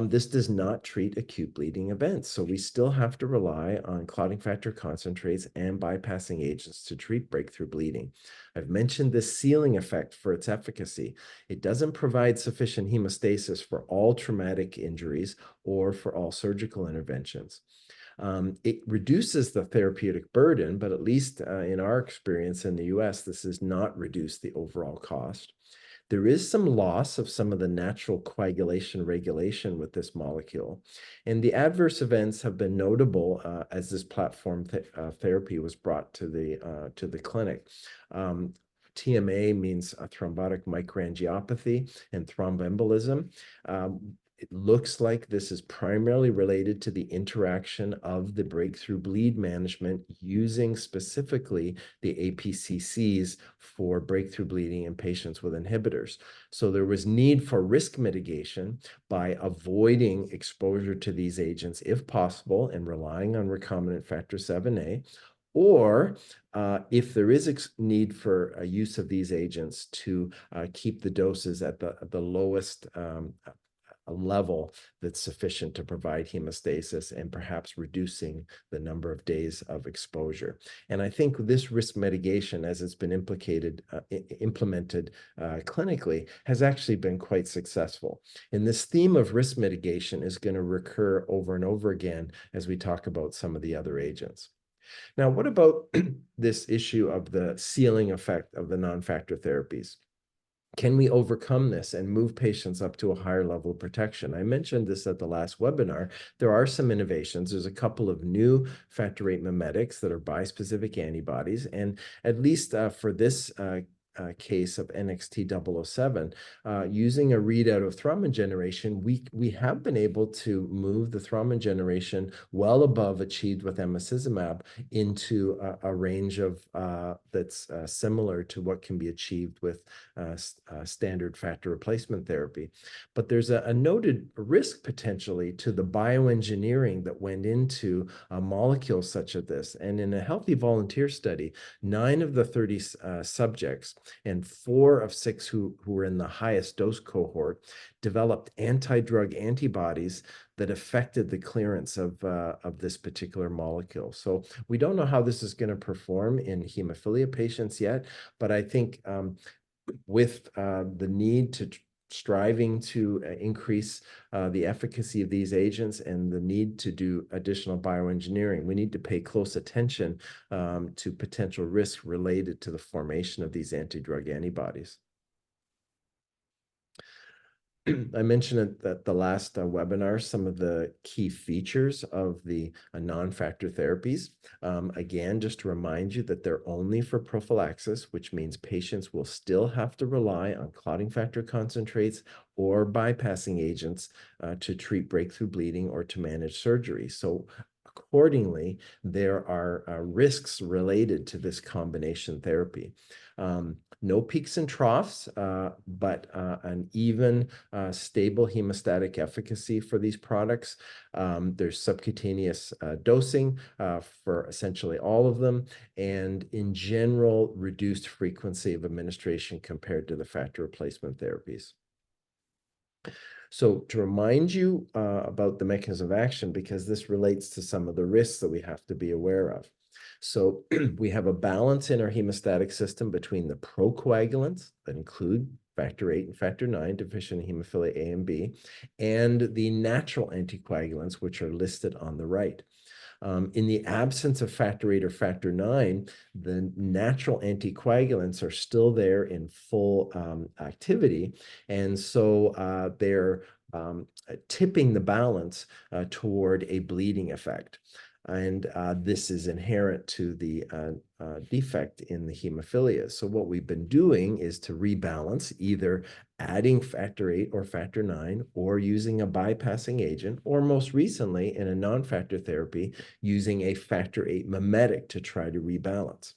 This does not treat acute bleeding events, so we still have to rely on clotting factor concentrates and bypassing agents to treat breakthrough bleeding. I've mentioned this ceiling effect for its efficacy. It doesn't provide sufficient hemostasis for all traumatic injuries or for all surgical interventions. It reduces the therapeutic burden, but at least in our experience in the US, this has not reduced the overall cost. There is some loss of some of the natural coagulation regulation with this molecule, and the adverse events have been notable as this platform therapy was brought to the clinic. TMA means thrombotic microangiopathy and thromboembolism. It looks like this is primarily related to the interaction of the breakthrough bleed management using specifically the APCCs for breakthrough bleeding in patients with inhibitors. So there was need for risk mitigation by avoiding exposure to these agents if possible and relying on recombinant factor 7A, or if there is need for use of these agents to keep the doses at the lowest a level that's sufficient to provide hemostasis and perhaps reducing the number of days of exposure. And I think this risk mitigation, as it's been implemented clinically, has actually been quite successful. And this theme of risk mitigation is going to recur over and over again as we talk about some of the other agents. Now, what about this issue of the ceiling effect of the non-factor therapies? Can we overcome this and move patients up to a higher level of protection? I mentioned this at the last webinar. There are some innovations. There's a couple of new factor VIII mimetics that are bispecific antibodies. And at least for this case of NXT007, using a readout of thrombin generation, we have been able to move the thrombin generation well above achieved with emicizumab into a range of that's similar to what can be achieved with standard factor replacement therapy. But there's a noted risk potentially to the bioengineering that went into a molecule such as this. And in a healthy volunteer study, 9 of the 30 subjects and 4 of 6 who were in the highest dose cohort developed anti-drug antibodies that affected the clearance of this particular molecule. So we don't know how this is going to perform in hemophilia patients yet, but I think with the need to striving to increase the efficacy of these agents and the need to do additional bioengineering, we need to pay close attention to potential risks related to the formation of these anti-drug antibodies. I mentioned at the last webinar some of the key features of the non-factor therapies. Again, just to remind you that they're only for prophylaxis, which means patients will still have to rely on clotting factor concentrates or bypassing agents to treat breakthrough bleeding or to manage surgery. So accordingly, there are risks related to this combination therapy. No peaks and troughs, but an even stable hemostatic efficacy for these products. There's subcutaneous dosing for essentially all of them, and in general, reduced frequency of administration compared to the factor replacement therapies. So to remind you about the mechanism of action, because this relates to some of the risks that we have to be aware of. So we have a balance in our hemostatic system between the procoagulants that include factor VIII and factor IX deficient in hemophilia A and B, and the natural anticoagulants, which are listed on the right. In the absence of factor VIII or factor IX, the natural anticoagulants are still there in full activity, and so they're tipping the balance toward a bleeding effect. And this is inherent to the defect in the hemophilia. So what we've been doing is to rebalance, either adding factor VIII or factor IX, or using a bypassing agent, or most recently in a non-factor therapy, using a factor VIII mimetic to try to rebalance.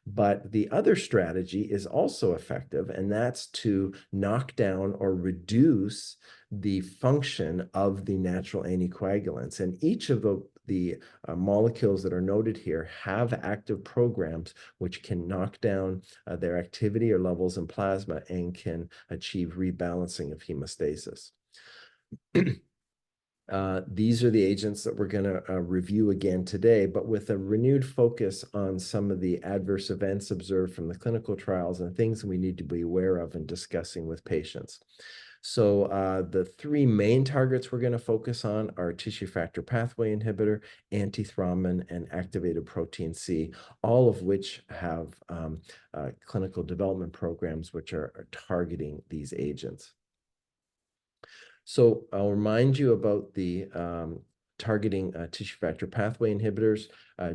But the other strategy is also effective, and that's to knock down or reduce the function of the natural anticoagulants. And each of the molecules that are noted here have active programs which can knock down their activity or levels in plasma and can achieve rebalancing of hemostasis. These are the agents that we're going to review again today, but with a renewed focus on some of the adverse events observed from the clinical trials and things we need to be aware of in discussing with patients. So the three main targets we're going to focus on are tissue factor pathway inhibitor, antithrombin, and activated protein C, all of which have clinical development programs which are targeting these agents. So I'll remind you about the targeting tissue factor pathway inhibitors.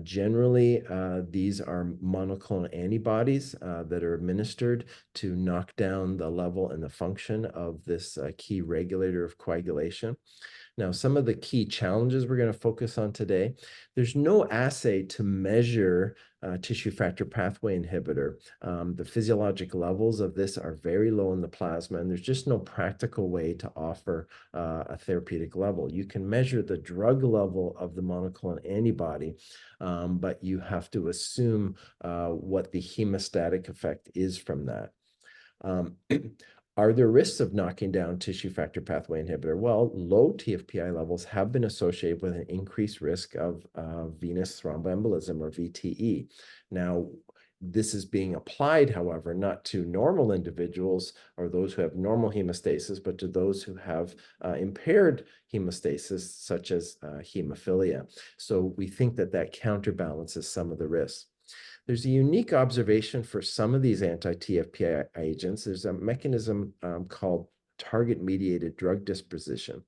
Generally, these are monoclonal antibodies that are administered to knock down the level and the function of this key regulator of coagulation. Now, some of the key challenges we're going to focus on today, there's no assay to measure tissue factor pathway inhibitor. The physiologic levels of this are very low in the plasma, and there's just no practical way to offer a therapeutic level. You can measure the drug level of the monoclonal antibody, but you have to assume what the hemostatic effect is from that. Are there risks of knocking down tissue factor pathway inhibitor? Well, low TFPI levels have been associated with an increased risk of venous thromboembolism, or VTE. Now, this is being applied, however, not to normal individuals or those who have normal hemostasis, but to those who have impaired hemostasis, such as hemophilia. So we think that that counterbalances some of the risks. There's a unique observation for some of these anti-TFPI agents. There's a mechanism called target-mediated drug disposition.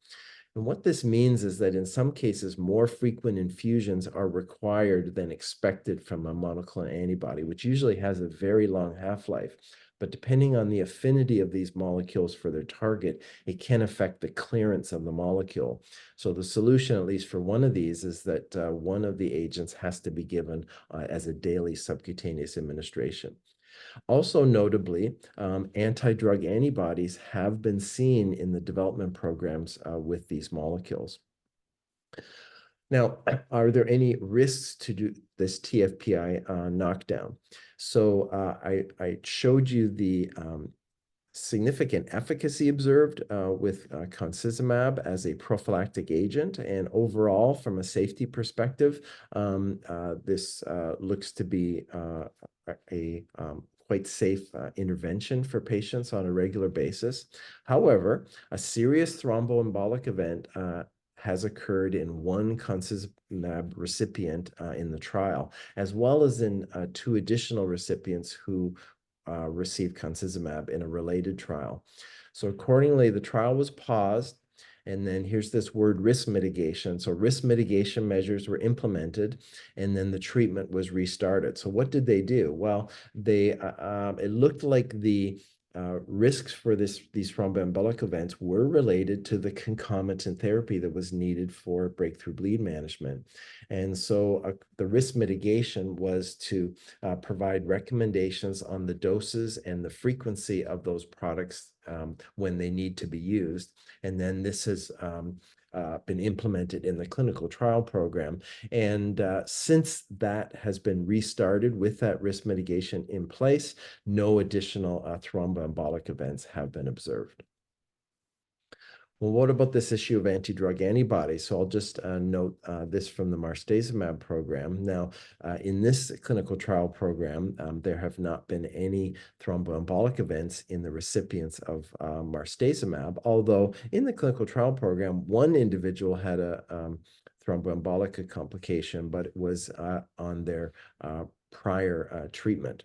And what this means is that in some cases, more frequent infusions are required than expected from a monoclonal antibody, which usually has a very long half-life. But depending on the affinity of these molecules for their target, it can affect the clearance of the molecule. So the solution, at least for one of these, is that one of the agents has to be given as a daily subcutaneous administration. Also notably, anti-drug antibodies have been seen in the development programs with these molecules. Now, are there any risks to do this TFPI knockdown? So I showed you the significant efficacy observed with concizumab as a prophylactic agent, and overall, from a safety perspective, this looks to be a quite safe intervention for patients on a regular basis. However, a serious thromboembolic event has occurred in one concizumab recipient in the trial, as well as in 2 additional recipients who received concizumab in a related trial. So accordingly, the trial was paused. And then here's this word, risk mitigation. So risk mitigation measures were implemented, and then the treatment was restarted. So what did they do? Well, they it looked like the risks for these thromboembolic events were related to the concomitant therapy that was needed for breakthrough bleed management. And so the risk mitigation was to provide recommendations on the doses and the frequency of those products when they need to be used. And then this has been implemented in the clinical trial program. And since that has been restarted with that risk mitigation in place, no additional thromboembolic events have been observed. Well, what about this issue of anti-drug antibodies? So I'll just note this from the marstacimab program. Now, in this clinical trial program, there have not been any thromboembolic events in the recipients of marstacimab, although in the clinical trial program, one individual had a thromboembolic complication, but it was on their prior treatment.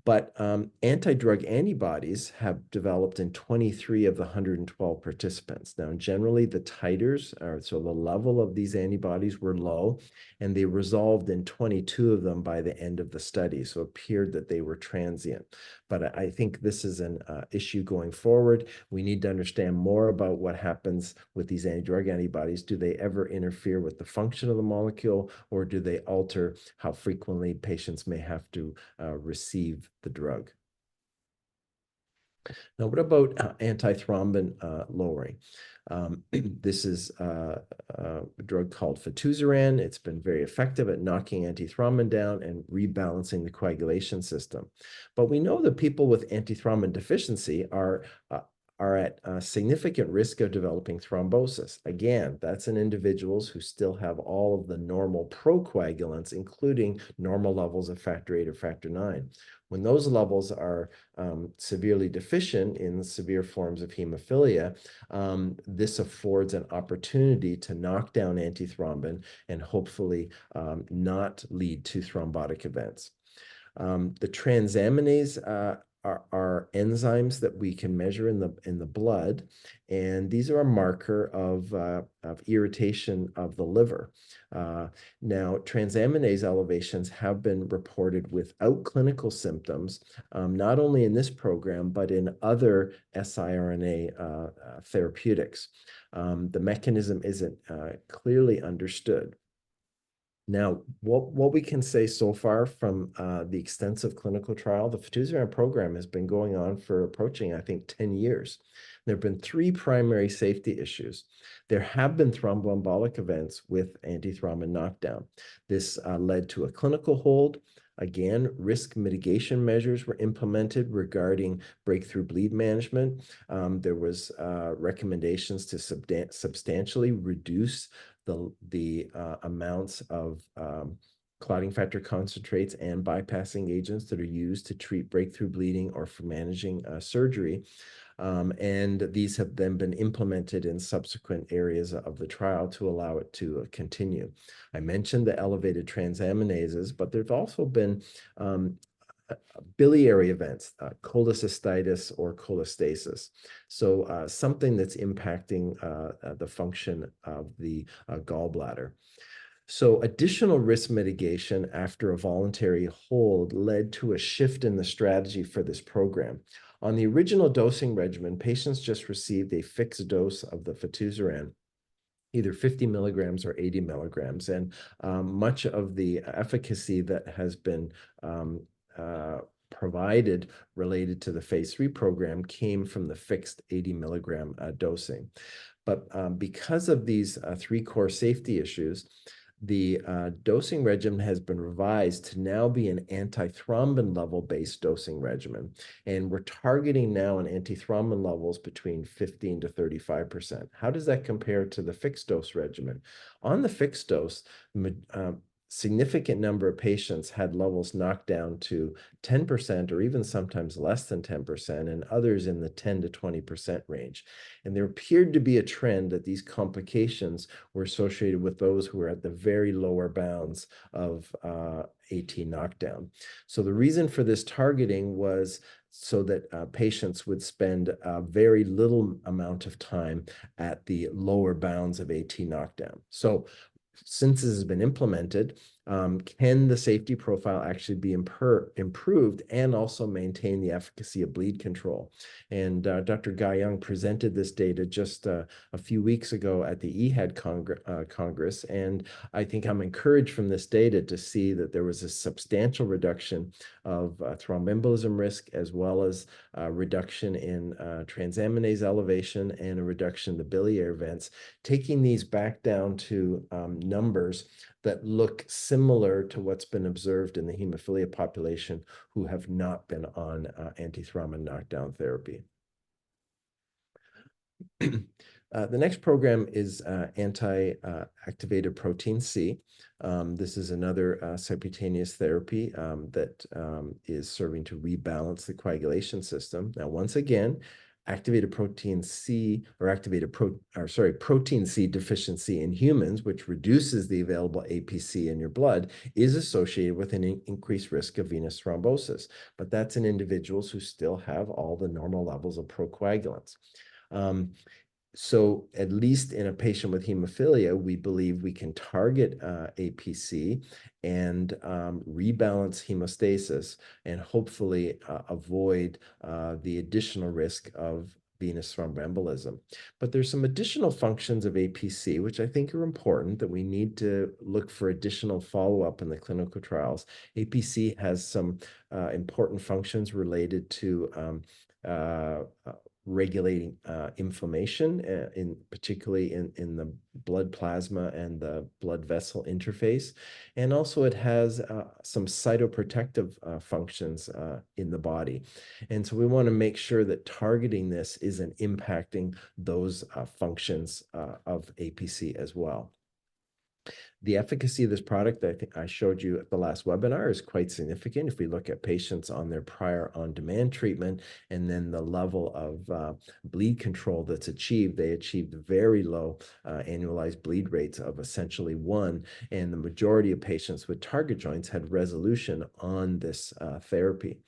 But anti-drug antibodies have developed in 23 of the 112 participants. Now, generally, the titers, so the level of these antibodies were low, and they resolved in 22 of them by the end of the study. So it appeared that they were transient. But I think this is an issue going forward. We need to understand more about what happens with these anti-drug antibodies. Do they ever interfere with the function of the molecule, or do they alter how frequently patients may have to receive the drug? Now, what about antithrombin lowering? This is a drug called fitusiran. It's been very effective at knocking antithrombin down and rebalancing the coagulation system. But we know that people with antithrombin deficiency are at significant risk of developing thrombosis. Again, that's in individuals who still have all of the normal procoagulants, including normal levels of factor VIII or factor IX. When those levels are severely deficient in severe forms of hemophilia, this affords an opportunity to knock down antithrombin and hopefully not lead to thrombotic events. The transaminase are enzymes that we can measure in the blood, and these are a marker of irritation of the liver. Now, transaminase elevations have been reported without clinical symptoms, not only in this program, but in other siRNA therapeutics. The mechanism isn't clearly understood. Now, what we can say so far from the extensive clinical trial, the fitusiran program has been going on for approaching, I think, 10 years. There have been 3 primary safety issues. There have been thromboembolic events with antithrombin knockdown. This led to a clinical hold. Again, risk mitigation measures were implemented regarding breakthrough bleed management. There was recommendations to substantially reduce the amounts of clotting factor concentrates and bypassing agents that are used to treat breakthrough bleeding or for managing surgery. And these have then been implemented in subsequent areas of the trial to allow it to continue. I mentioned the elevated transaminases, but there've also been biliary events, cholecystitis or cholestasis. So something that's impacting the function of the gallbladder. So additional risk mitigation after a voluntary hold led to a shift in the strategy for this program. On the original dosing regimen, patients just received a fixed dose of the fitusiran, either 50 milligrams or 80 milligrams. And much of the efficacy that has been provided related to the phase 3 program came from the fixed 80 milligram dosing. But because of these 3 core safety issues, the dosing regimen has been revised to now be an antithrombin level-based dosing regimen. And we're targeting now an antithrombin levels between 15 to 35%. How does that compare to the fixed dose regimen? On the fixed dose, significant number of patients had levels knocked down to 10% or even sometimes less than 10%, and others in the 10 to 20% range. And there appeared to be a trend that these complications were associated with those who were at the very lower bounds of AT knockdown. So the reason for this targeting was so that patients would spend a very little amount of time at the lower bounds of AT knockdown. So since this has been implemented, can the safety profile actually be improved and also maintain the efficacy of bleed control? And Dr. Guy Young presented this data just a few weeks ago at the EHAD Congress, and I think I'm encouraged from this data to see that there was a substantial reduction of thromboembolism risk, as well as reduction in transaminase elevation and a reduction in the biliary events, taking these back down to numbers that look similar to what's been observed in the hemophilia population who have not been on antithrombin knockdown therapy. The next program is anti-activated protein C. This is another subcutaneous therapy that is serving to rebalance the coagulation system. Now, once again, activated protein C or protein C deficiency in humans, which reduces the available APC in your blood, is associated with an increased risk of venous thrombosis. But that's in individuals who still have all the normal levels of procoagulants. So at least in a patient with hemophilia, we believe we can target APC and rebalance hemostasis and hopefully avoid the additional risk of venous thromboembolism. But there's some additional functions of APC, which I think are important, that we need to look for additional follow-up in the clinical trials. APC has some important functions related to regulating inflammation, particularly in the blood plasma and the blood vessel interface. And also it has some cytoprotective functions in the body. And so we want to make sure that targeting this isn't impacting those functions of APC as well. The efficacy of this product, I think I showed you at the last webinar, is quite significant. If we look at patients on their prior on-demand treatment and then the level of bleed control that's achieved, they achieved very low annualized bleed rates of essentially 1, and the majority of patients with target joints had resolution on this therapy.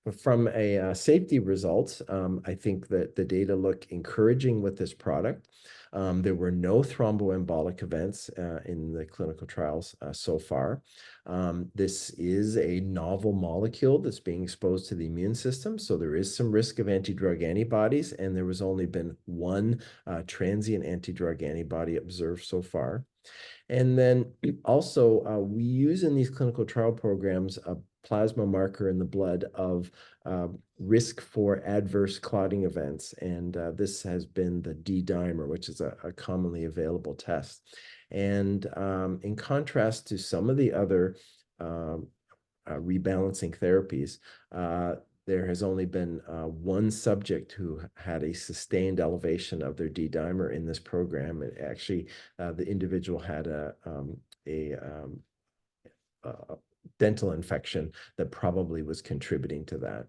But from a safety results, I think that the data look encouraging with this product. There were no thromboembolic events in the clinical trials so far. This is a novel molecule that's being exposed to the immune system, so there is some risk of anti-drug antibodies, and there was only been one transient anti-drug antibody observed so far. And then also, we use in these clinical trial programs a plasma marker in the blood of risk for adverse clotting events. And this has been the D-dimer, which is a commonly available test. And in contrast to some of the other rebalancing therapies, there has only been one subject who had a sustained elevation of their D-dimer in this program. And actually, the individual had a dental infection that probably was contributing to that.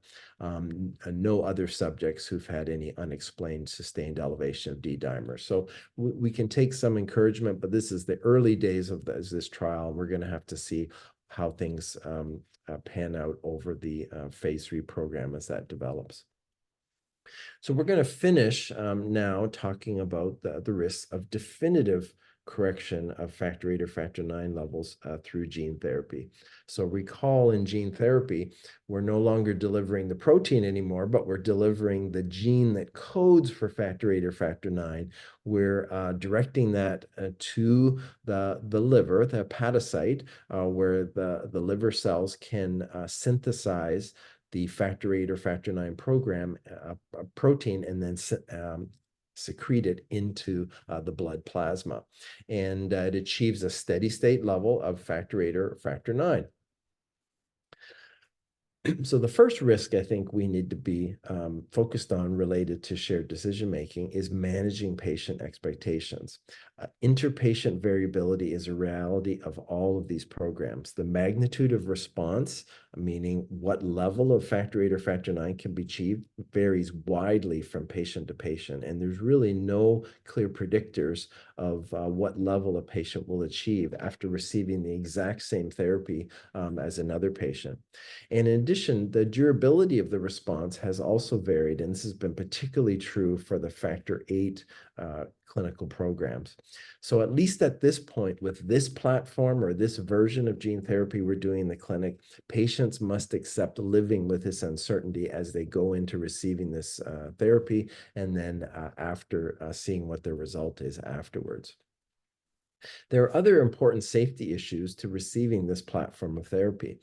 No other subjects who've had any unexplained sustained elevation of D-dimer. So we can take some encouragement, but this is the early days of this trial. We're going to have to see how things pan out over the phase 3 program as that develops. So we're going to finish now talking about the risks of definitive correction of factor 8 or factor 9 levels through gene therapy. So recall, in gene therapy, we're no longer delivering the protein anymore, but we're delivering the gene that codes for factor 8 or factor 9. We're directing that to the liver, the hepatocyte, where the liver cells can synthesize the factor 8 or factor 9 protein, and then secrete it into the blood plasma. And it achieves a steady state level of factor 8 or factor 9. So the first risk I think we need to be focused on related to shared decision-making is managing patient expectations. Interpatient variability is a reality of all of these programs. The magnitude of response, meaning what level of factor 8 or factor 9 can be achieved, varies widely from patient to patient. And there's really no clear predictors of what level a patient will achieve after receiving the exact same therapy as another patient. And in addition, the durability of the response has also varied, and this has been particularly true for the factor 8 clinical programs. So at least at this point, with this platform or this version of gene therapy we're doing in the clinic, patients must accept living with this uncertainty as they go into receiving this therapy, and then after seeing what the result is afterwards. There are other important safety issues to receiving this platform of therapy.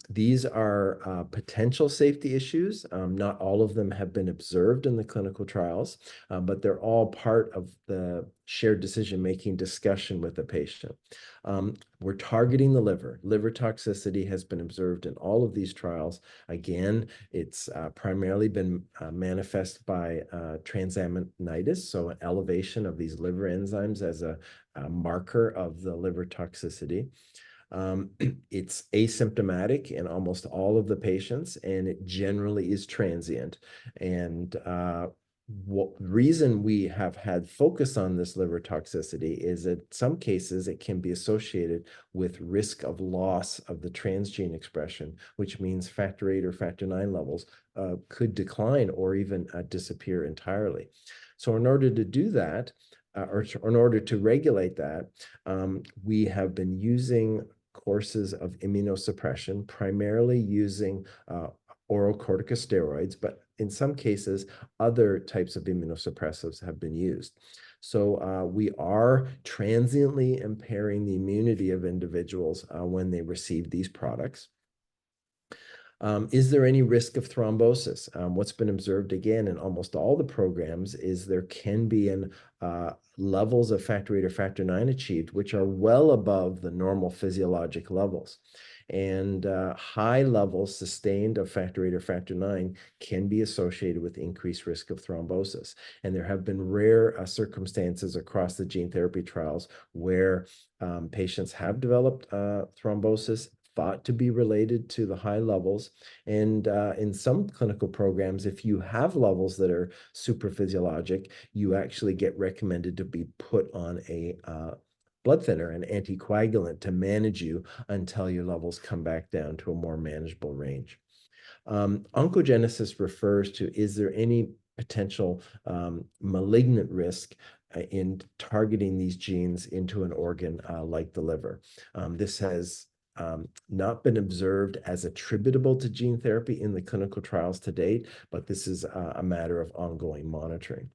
These are potential safety issues. Not all of them have been observed in the clinical trials, but they're all part of the shared decision-making discussion with the patient. We're targeting the liver. Liver toxicity has been observed in all of these trials. Again, it's primarily been manifest by transaminitis, so an elevation of these liver enzymes as a marker of the liver toxicity. It's asymptomatic in almost all of the patients, and it generally is transient. And what reason we have had focus on this liver toxicity is that in some cases it can be associated with risk of loss of the transgene expression, which means factor 8 or factor 9 levels could decline or even disappear entirely. So in order to do that, or in order to regulate that, we have been using courses of immunosuppression, primarily using oral corticosteroids, but in some cases, other types of immunosuppressives have been used. So we are transiently impairing the immunity of individuals when they receive these products. Is there any risk of thrombosis? What's been observed again in almost all the programs is there can be levels of factor VIII or factor IX achieved, which are well above the normal physiologic levels. And high levels sustained of factor VIII or factor IX can be associated with increased risk of thrombosis. And there have been rare circumstances across the gene therapy trials where patients have developed thrombosis thought to be related to the high levels. And in some clinical programs, if you have levels that are supraphysiologic, you actually get recommended to be put on a blood thinner, an anticoagulant, to manage you until your levels come back down to a more manageable range. Oncogenesis refers to, is there any potential malignant risk in targeting these genes into an organ like the liver? This has not been observed as attributable to gene therapy in the clinical trials to date, but this is a matter of ongoing monitoring.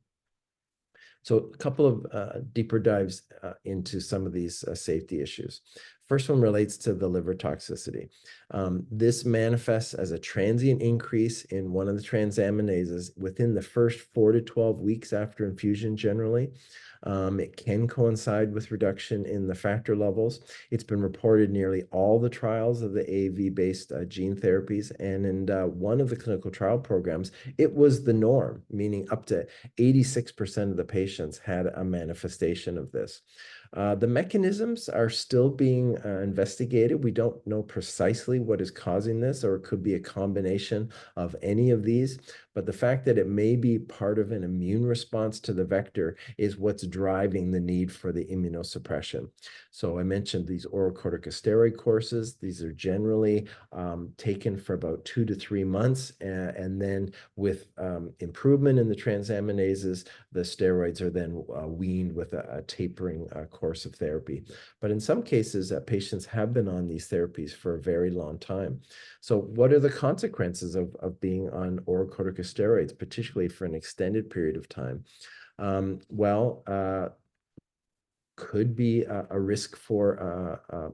So a couple of deeper dives into some of these safety issues. First one relates to the liver toxicity. This manifests as a transient increase in one of the transaminases within the first 4 to 12 weeks after infusion generally. It can coincide with reduction in the factor levels. It's been reported nearly all the trials of the AAV-based gene therapies, and in one of the clinical trial programs, it was the norm, meaning up to 86% of the patients had a manifestation of this. The mechanisms are still being investigated. We don't know precisely what is causing this, or it could be a combination of any of these, but the fact that it may be part of an immune response to the vector is what's driving the need for the immunosuppression. So I mentioned these oral corticosteroid courses. These are generally taken for about 2 to 3 months, and then with improvement in the transaminases, the steroids are then weaned with a tapering course of therapy. But in some cases, patients have been on these therapies for a very long time. So what are the consequences of being on oral corticosteroids, particularly for an extended period of time? Could be a risk for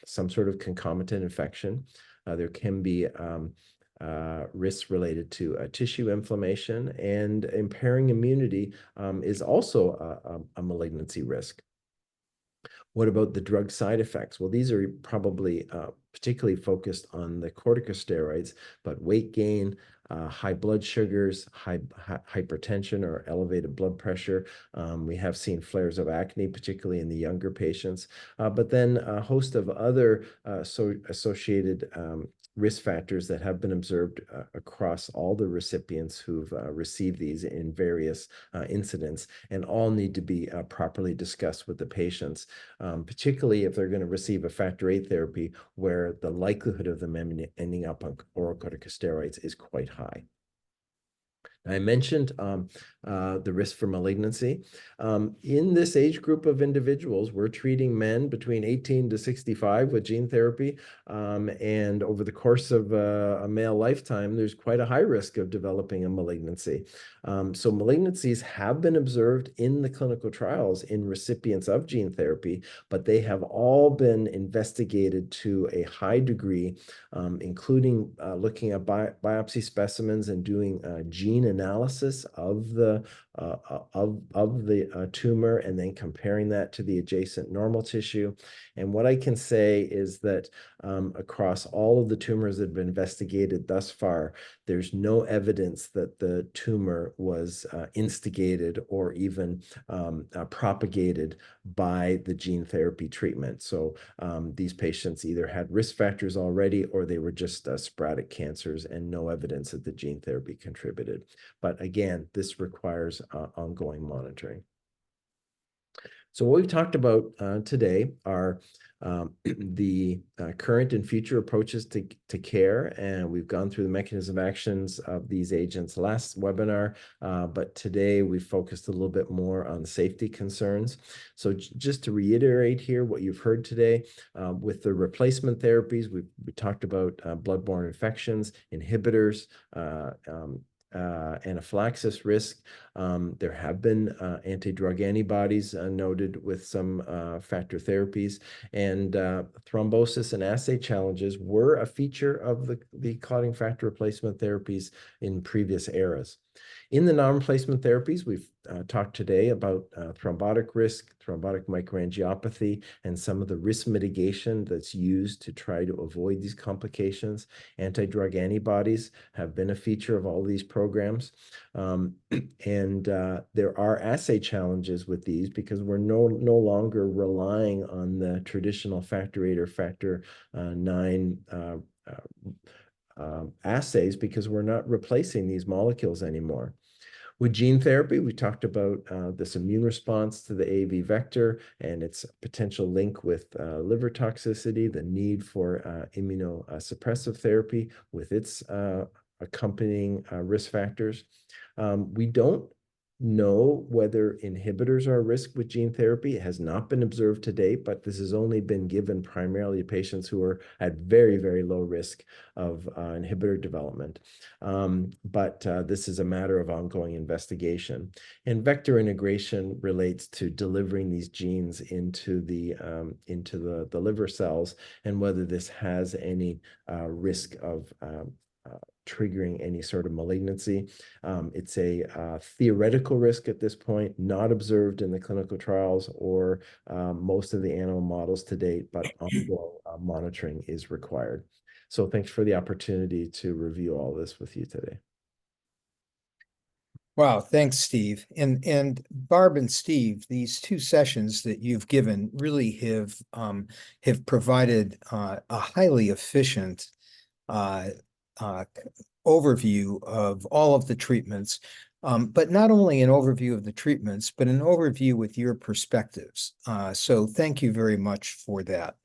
some sort of concomitant infection. There can be risks related to tissue inflammation, and impairing immunity is also a malignancy risk. What about the drug side effects? Well, these are probably particularly focused on the corticosteroids, but weight gain, high blood sugars, hypertension or elevated blood pressure. We have seen flares of acne, particularly in the younger patients, but then a host of other associated risk factors that have been observed across all the recipients who've received these in various incidents, and all need to be properly discussed with the patients, particularly if they're going to receive a factor VIII therapy where the likelihood of them ending up on oral corticosteroids is quite high. I mentioned the risk for malignancy. In this age group of individuals, we're treating men between 18 to 65 with gene therapy. And over the course of a male lifetime, there's quite a high risk of developing a malignancy. So malignancies have been observed in the clinical trials in recipients of gene therapy, but they have all been investigated to a high degree, including looking at biopsy specimens and doing gene analysis of the tumor, and then comparing that to the adjacent normal tissue. And what I can say is that across all of the tumors that have been investigated thus far, there's no evidence that the tumor was instigated or even propagated by the gene therapy treatment. So these patients either had risk factors already, or they were just sporadic cancers, and no evidence that the gene therapy contributed. But again, this requires ongoing monitoring. So what we've talked about today are the current and future approaches to care, and we've gone through the mechanism of actions of these agents last webinar, but today we focused a little bit more on safety concerns. So just to reiterate here what you've heard today, with the replacement therapies, we talked about bloodborne infections, inhibitors, anaphylaxis risk. There have been anti-drug antibodies noted with some factor therapies, and thrombosis and assay challenges were a feature of the clotting factor replacement therapies in previous eras. In the non-replacement therapies, we've talked today about thrombotic risk, thrombotic microangiopathy, and some of the risk mitigation that's used to try to avoid these complications. Anti-drug antibodies have been a feature of all these programs. And there are assay challenges with these because we're no longer relying on the traditional factor 8 or factor 9 assays, because we're not replacing these molecules anymore. With gene therapy, we talked about this immune response to the AAV vector and its potential link with liver toxicity, the need for immunosuppressive therapy with its accompanying risk factors. We don't know whether inhibitors are a risk with gene therapy. It has not been observed to date, but this has only been given primarily to patients who are at very, very low risk of inhibitor development. But this is a matter of ongoing investigation. And vector integration relates to delivering these genes into the liver cells, and whether this has any risk of triggering any sort of malignancy. It's a theoretical risk at this point, not observed in the clinical trials or most of the animal models to date, but ongoing monitoring is required. So thanks for the opportunity to review all this with you today. Wow, thanks, Steve. And Barb and Steve, these two sessions that you've given really have provided a highly efficient overview of all of the treatments, but not only an overview of the treatments, but an overview with your perspectives. So thank you very much for that.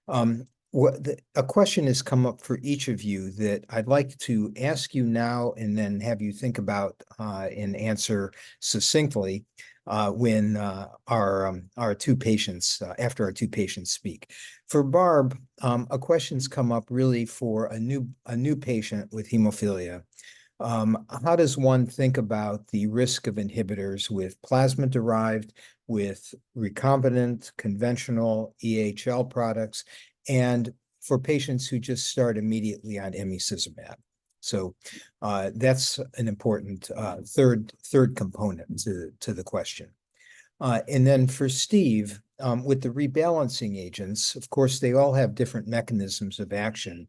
A question has come up for each of you that I'd like to ask you now and then have you think about and answer succinctly when our two patients, after our two patients speak. For Barb, a question's come up really for a new patient with hemophilia. How does one think about the risk of inhibitors with plasma-derived, with recombinant, conventional EHL products, and for patients who just start immediately on emicizumab? So that's an important third component to the question. And then for Steve, with the rebalancing agents, of course, they all have different mechanisms of action.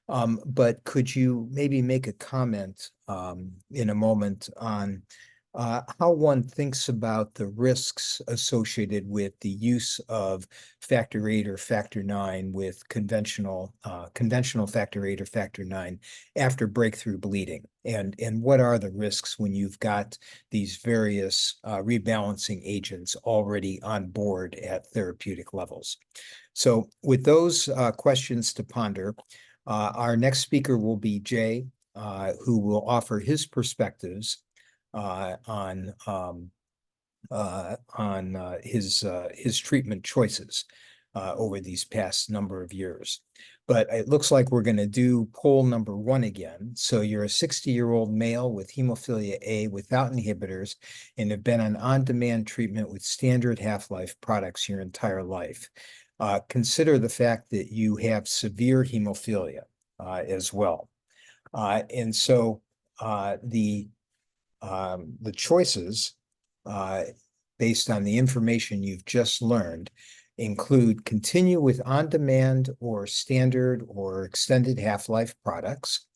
But could you maybe make a comment in a moment on how one thinks about the risks associated with the use of factor 8 or factor 9 with conventional factor 8 or factor 9 after breakthrough bleeding? And what are the risks when you've got these various rebalancing agents already on board at therapeutic levels? So with those questions to ponder, our next speaker will be Jay, who will offer his perspectives on his treatment choices over these past number of years. But it looks like we're going to do poll number 1 again. So you're a 60-year-old male with hemophilia A without inhibitors and have been on on-demand treatment with standard half-life products your entire life. Consider the fact that you have severe hemophilia as well. And so the choices based on the information you've just learned include continue with on-demand or standard or extended half-life products,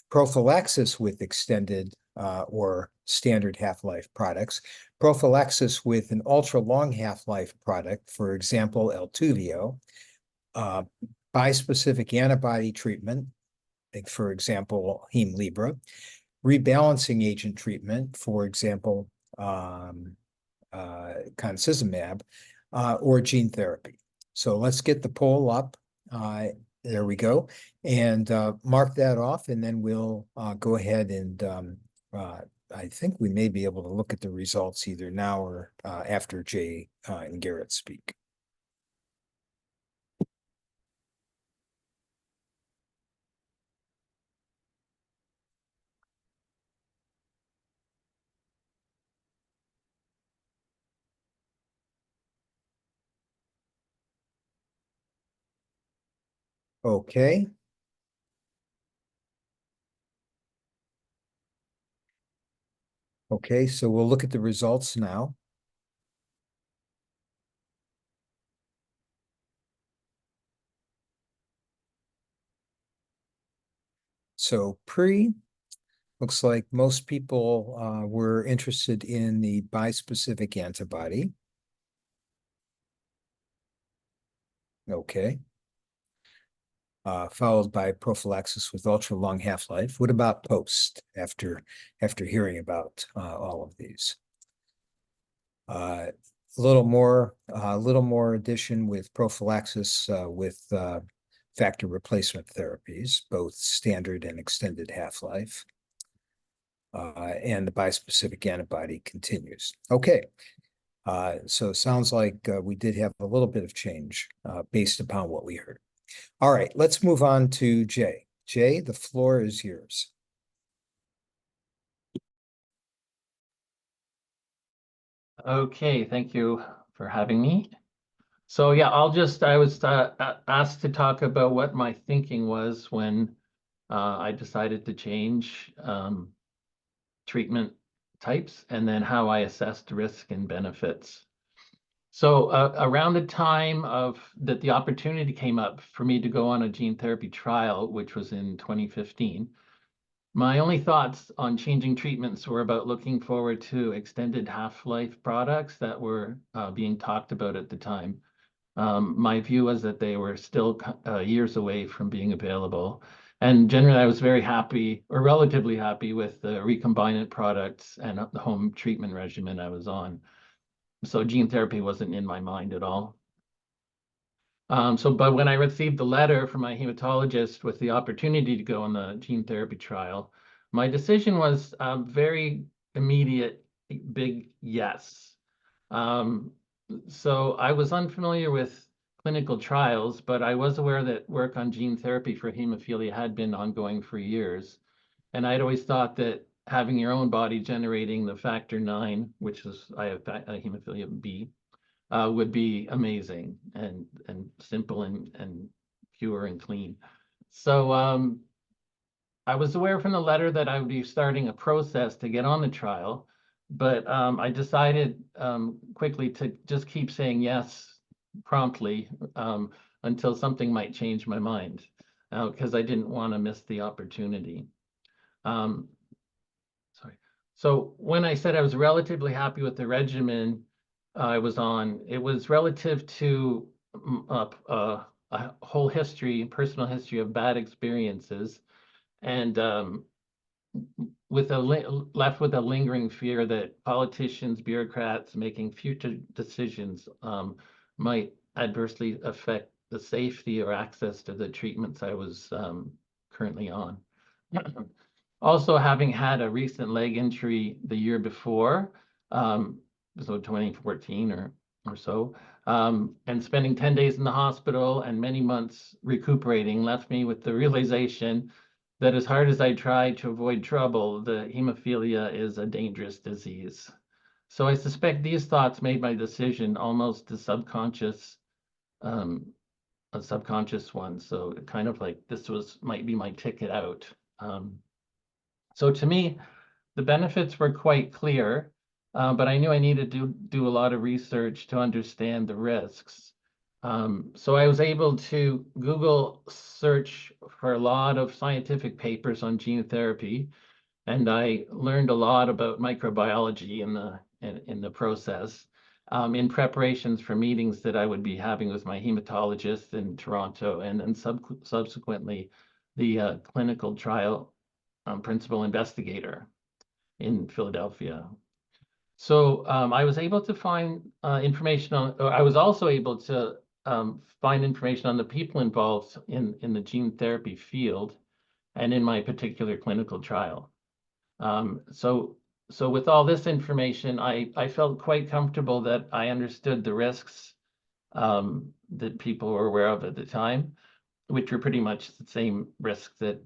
prophylaxis with extended or standard half-life products, prophylaxis with an ultra-long half-life product, for example, Altuvio, bispecific antibody treatment, like for example, Hemlibra, rebalancing agent treatment, for example, concizumab, or gene therapy. So let's get the poll up. There we go. And mark that off, and then we'll go ahead and I think we may be able to look at the results either now or after Jay and Garrett speak. Okay. Okay, so we'll look at the results now. So looks like most people were interested in the bispecific antibody. Okay. Followed by prophylaxis with ultra long half-life. What about post after hearing about all of these? A little more addition with prophylaxis with factor replacement therapies, both standard and extended half-life. And the bispecific antibody continues. Okay. So it sounds like we did have a little bit of change based upon what we heard. All right, let's move on to Jay. Jay, the floor is yours. Okay, thank you for having me. So yeah, I was asked to talk about what my thinking was when I decided to change treatment types, and then how I assessed risk and benefits. So around the time that the opportunity came up for me to go on a gene therapy trial, which was in 2015, my only thoughts on changing treatments were about looking forward to extended half-life products that were being talked about at the time. My view was that they were still years away from being available. And generally, I was very happy, or relatively happy, with the recombinant products and the home treatment regimen I was on. So gene therapy wasn't in my mind at all. But when I received the letter from my hematologist with the opportunity to go on the gene therapy trial, my decision was very immediate, big yes. So I was unfamiliar with clinical trials, but I was aware that work on gene therapy for hemophilia had been ongoing for years. And I'd always thought that having your own body generating the factor 9, which is I have hemophilia B, would be amazing and simple and pure and clean. So I was aware from the letter that I would be starting a process to get on the trial, but I decided quickly to just keep saying yes promptly until something might change my mind, because I didn't want to miss the opportunity. Sorry. So when I said I was relatively happy with the regimen I was on, it was relative to a whole personal history of bad experiences, and left with a lingering fear that politicians, bureaucrats making future decisions might adversely affect the safety or access to the treatments I was currently on. Also, having had a recent leg injury the year before, so 2014 or so, and spending 10 days in the hospital and many months recuperating left me with the realization that as hard as I try to avoid trouble, the hemophilia is a dangerous disease. So I suspect these thoughts made my decision almost a subconscious one. So kind of like this might be my ticket out. So to me, the benefits were quite clear, but I knew I needed to do a lot of research to understand the risks. So I was able to Google search for a lot of scientific papers on gene therapy, and I learned a lot about microbiology in the process in preparations for meetings that I would be having with my hematologist in Toronto, and then subsequently the clinical trial principal investigator in Philadelphia. So I was able to find information on, or I was also able to find information on the people involved in the gene therapy field and in my particular clinical trial. So with all this information, I felt quite comfortable that I understood the risks that people were aware of at the time, which were pretty much the same risks that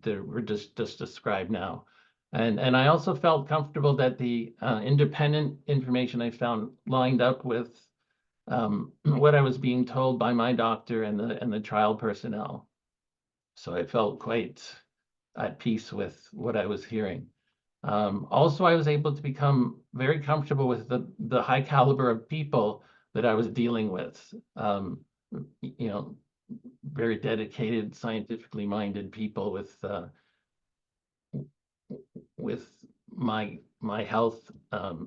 were just described now. And I also felt comfortable that the independent information I found lined up with what I was being told by my doctor and the trial personnel. So I felt quite at peace with what I was hearing. Also, I was able to become very comfortable with the high caliber of people that I was dealing with. You know, very dedicated, scientifically minded people with my health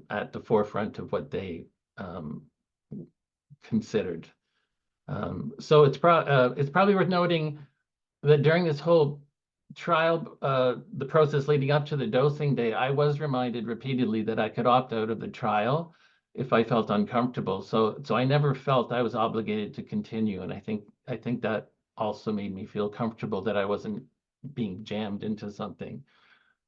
at the forefront of what they considered. So it's probably worth noting that during this whole trial, the process leading up to the dosing day, I was reminded repeatedly that I could opt out of the trial if I felt uncomfortable. So I never felt I was obligated to continue, and I think that also made me feel comfortable that I wasn't being jammed into something.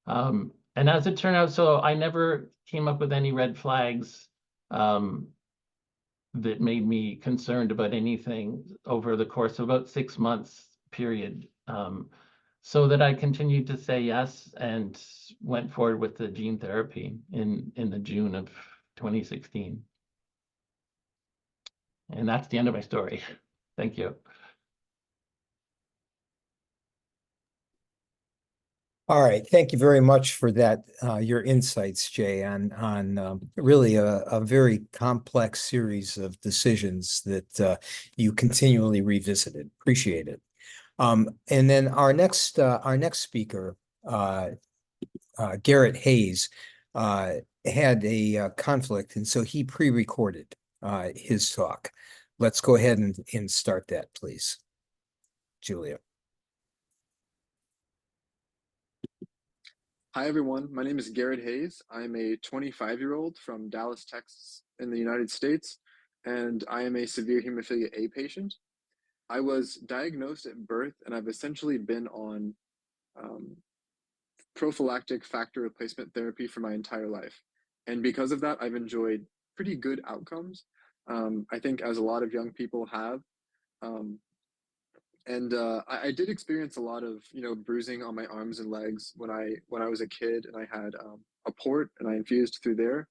And as it turned out, so I never came up with any red flags that made me concerned about anything over the course of about 6 months period. So that I continued to say yes and went forward with the gene therapy in the June of 2016. And that's the end of my story. Thank you. All right, thank you very much for that, your insights, Jay, on really a very complex series of decisions that you continually revisited. Appreciate it. And then our next speaker, Garrett Hayes, had a conflict, and so he pre-recorded his talk. Let's go ahead and start that, please, Julia. Hi, everyone. My name is Garrett Hayes. I'm a 25-year-old from Dallas, Texas, in the United States, and I am a severe hemophilia A patient. I was diagnosed at birth, and I've essentially been on prophylactic factor replacement therapy for my entire life. And because of that, I've enjoyed pretty good outcomes. I think as a lot of young people have. I did experience a lot of, bruising on my arms and legs when I was a kid, and I had a port and I infused through there,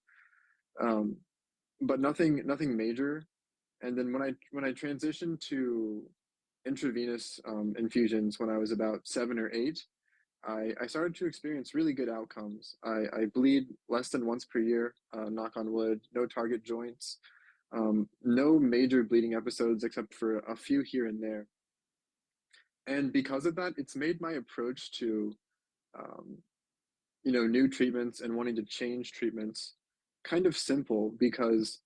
but nothing major. And then when I transitioned to intravenous infusions when I was about 7 or 8, I started to experience really good outcomes. I bleed less than once per year, knock on wood, no target joints, no major bleeding episodes except for a few here and there. And because of that, it's made my approach to, new treatments and wanting to change treatments kind of simple, because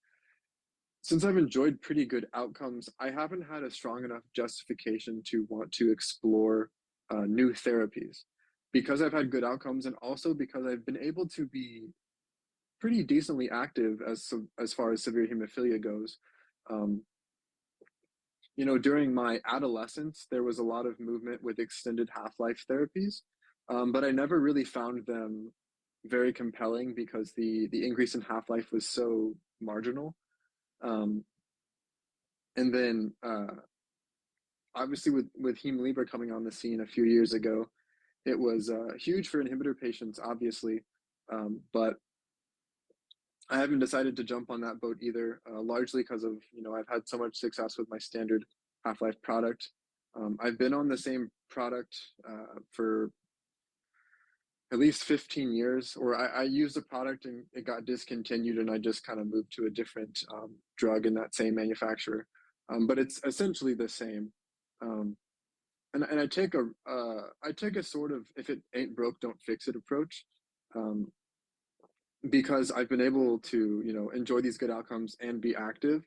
since I've enjoyed pretty good outcomes, I haven't had a strong enough justification to want to explore new therapies. Because I've had good outcomes, and also because I've been able to be pretty decently active as far as severe hemophilia goes. During my adolescence, there was a lot of movement with extended half-life therapies, but I never really found them very compelling because the increase in half-life was so marginal. Um, and then obviously with Hemlibra coming on the scene a few years ago, it was huge for inhibitor patients, obviously, but I haven't decided to jump on that boat either, largely because of, I've had so much success with my standard half-life product. I've been on the same product for at least 15 years, or I used the product and it got discontinued, and I just kind of moved to a different drug in that same manufacturer. But it's essentially the same. And I take a sort of, if it ain't broke, don't fix it approach. Because I've been able to, enjoy these good outcomes and be active.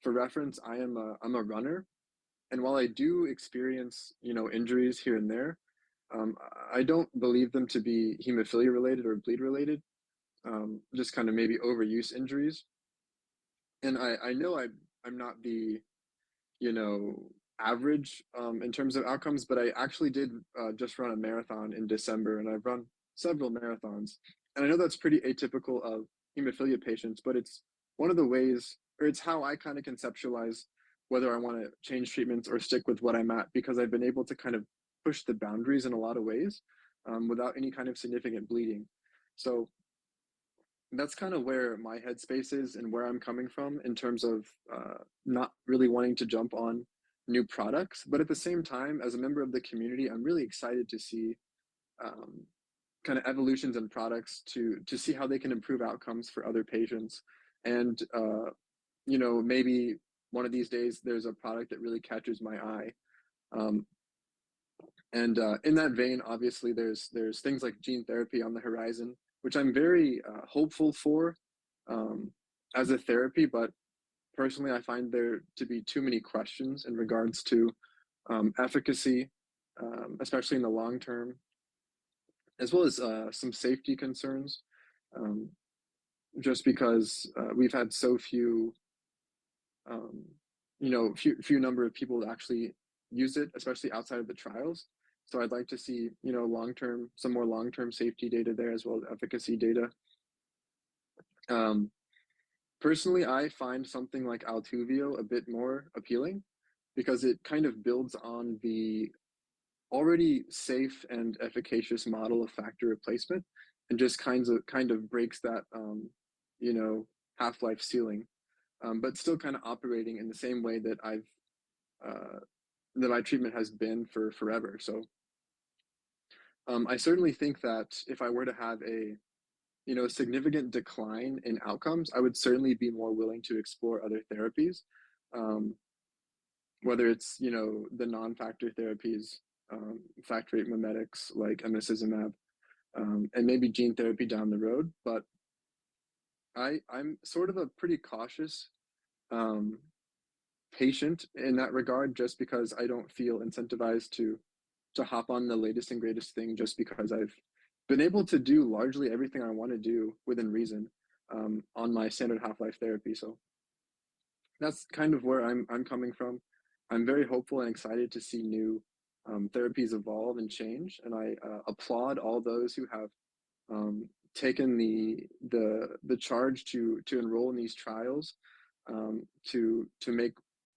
For reference, I'm a runner, and while I do experience, injuries here and there, I don't believe them to be hemophilia related or bleed related, just kind of maybe overuse injuries. And I know I'm not the, you know, average in terms of outcomes, but I actually did just run a marathon in December, and I've run several marathons. And I know that's pretty atypical of hemophilia patients, but it's one of the ways, or it's how I kind of conceptualize whether I want to change treatments or stick with what I'm at, because I've been able to kind of push the boundaries in a lot of ways without any kind of significant bleeding. So that's kind of where my headspace is and where I'm coming from in terms of not really wanting to jump on new products. But at the same time, as a member of the community, I'm really excited to see um, kind of evolutions in products to see how they can improve outcomes for other patients. And you know, maybe one of these days there's a product that really catches my eye. Um, and in that vein, obviously, there's things like gene therapy on the horizon, which I'm very hopeful for um, as a therapy. But personally, I find there to be too many questions in regards to efficacy, especially in the long term, as well as some safety concerns. Um, just because we've had so few, um, you know, few number of people that actually use it, especially outside of the trials. So I'd like to see, you know, some more long-term safety data there, as well as efficacy data. Um, Personally, I find something like Altuvio a bit more appealing because it kind of builds on the already safe and efficacious model of factor replacement, and just kind of breaks that you know, half-life ceiling, but still kind of operating in the same way that uh, that my treatment has been for forever. So I certainly think that if I were to have a, you know, significant decline in outcomes, I would certainly be more willing to explore other therapies, um, whether it's, you know, the non-factor therapies, factor VIII mimetics like emicizumab, and maybe gene therapy down the road. But I'm sort of a pretty cautious um, patient in that regard, just because I don't feel incentivized to hop on the latest and greatest thing just because I've been able to do largely everything I want to do within reason on my standard half-life therapy. So that's kind of where I'm coming from. I'm very hopeful and excited to see new therapies evolve and change, and I applaud all those who have taken the charge to enroll in these trials, to make,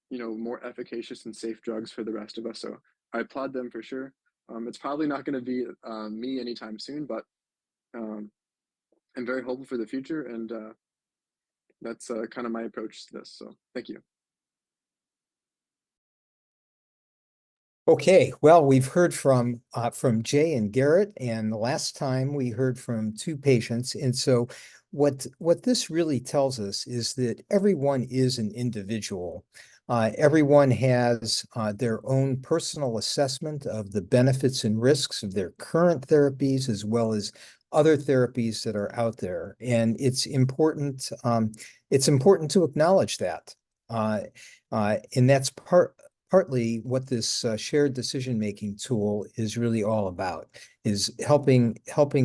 you know, more efficacious and safe drugs for the rest of us. So I applaud them for sure. It's probably not going to be me anytime soon, but um, I'm very hopeful for the future, and that's kind of my approach to this. So thank you. Okay, well, we've heard from Jay and Garrett, and the last time we heard from two patients. And so what this really tells us is that everyone is an individual. Everyone has their own personal assessment of the benefits and risks of their current therapies, as well as other therapies that are out there. And it's important to acknowledge that. And that's partly what this shared decision-making tool is really all about, is helping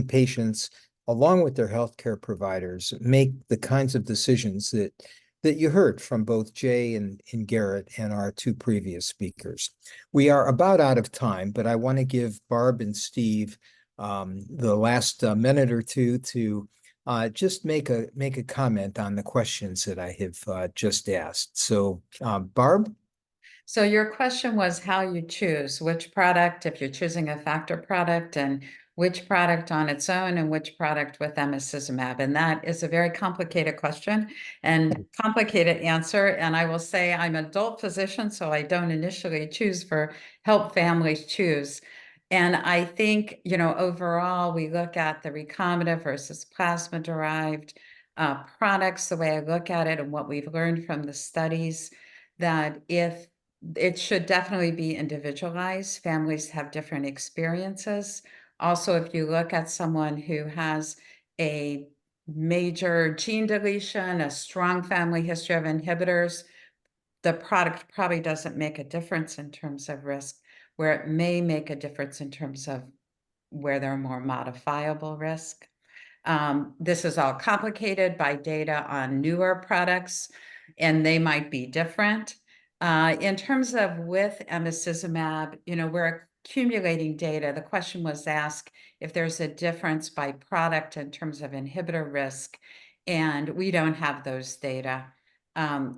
patients along with their healthcare providers make the kinds of decisions that you heard from both Jay and Garrett and our two previous speakers. We are about out of time, but I want to give Barb and Steve the last minute or two to just make a comment on the questions that I have just asked. So Barb? So your question was how you choose which product, if you're choosing a factor product, and which product on its own and which product with emicizumab. And that is a very complicated question and complicated answer. And I will say I'm an adult physician, so I don't initially choose for help families choose. And I think, you know, overall, we look at the recombinant versus plasma-derived products, the way I look at it and what we've learned from the studies, that if it should definitely be individualized. Families have different experiences. Also, if you look at someone who has a major gene deletion, a strong family history of inhibitors, the product probably doesn't make a difference in terms of risk, where it may make a difference in terms of where they're more modifiable risk. This is all complicated by data on newer products, and they might be different. In terms of with emicizumab, we're accumulating data. The question was asked if there's a difference by product in terms of inhibitor risk, and we don't have those data.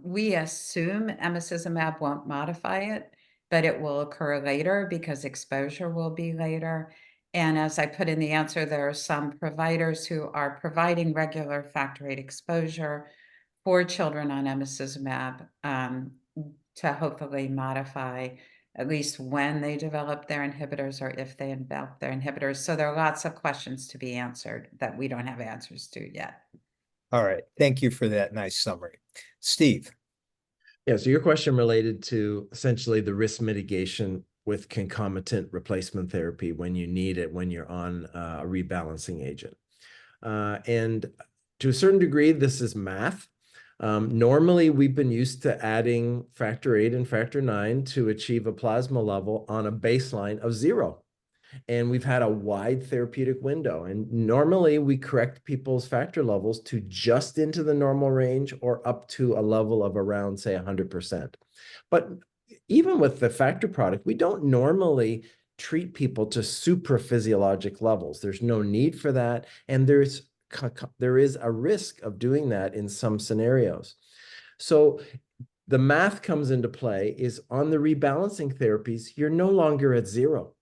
We assume emicizumab won't modify it, but it will occur later because exposure will be later. And as I put in the answer, there are some providers who are providing regular factor VIII exposure for children on emicizumab to hopefully modify at least when they develop their inhibitors or if they develop their inhibitors. So there are lots of questions to be answered that we don't have answers to yet. All right. Thank you for that nice summary. Steve. Yeah, so your question related to essentially the risk mitigation with concomitant replacement therapy when you need it, when you're on a rebalancing agent. And to a certain degree, this is math. Normally, we've been used to adding factor VIII and factor IX to achieve a plasma level on a baseline of 0. And we've had a wide therapeutic window. And normally we correct people's factor levels to just into the normal range or up to a level of around, say, 100%. But even with the factor product, we don't normally treat people to supraphysiologic levels. There's no need for that. And there is a risk of doing that in some scenarios. So the math comes into play is on the rebalancing therapies, you're no longer at 0.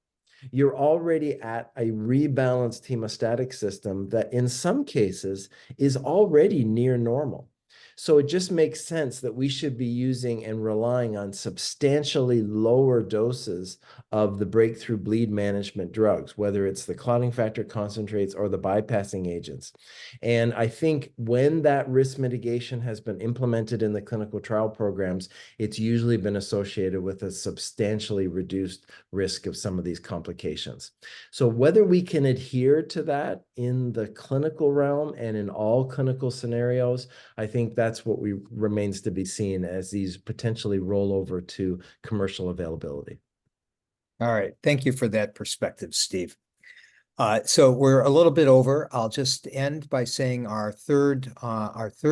You're already at a rebalanced hemostatic system that in some cases is already near normal. So it just makes sense that we should be using and relying on substantially lower doses of the breakthrough bleed management drugs, whether it's the clotting factor concentrates or the bypassing agents. And I think when that risk mitigation has been implemented in the clinical trial programs, it's usually been associated with a substantially reduced risk of some of these complications. So whether we can adhere to that in the clinical realm and in all clinical scenarios, I think that's what remains to be seen as these potentially roll over to commercial availability. All right. Thank you for that perspective, Steve. So we're a little bit over. I'll just end by saying our third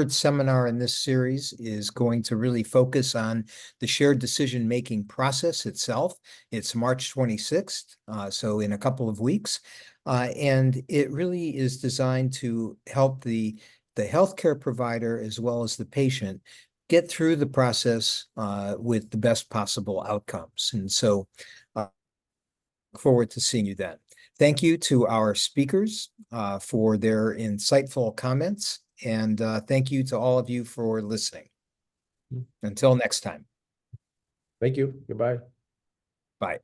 seminar in this series is going to really focus on the shared decision-making process itself. It's March 26th, so in a couple of weeks. And it really is designed to help the healthcare provider as well as the patient get through the process with the best possible outcomes. And so look forward to seeing you then. Thank you to our speakers for their insightful comments, and thank you to all of you for listening. Until next time. Thank you. Goodbye. Bye.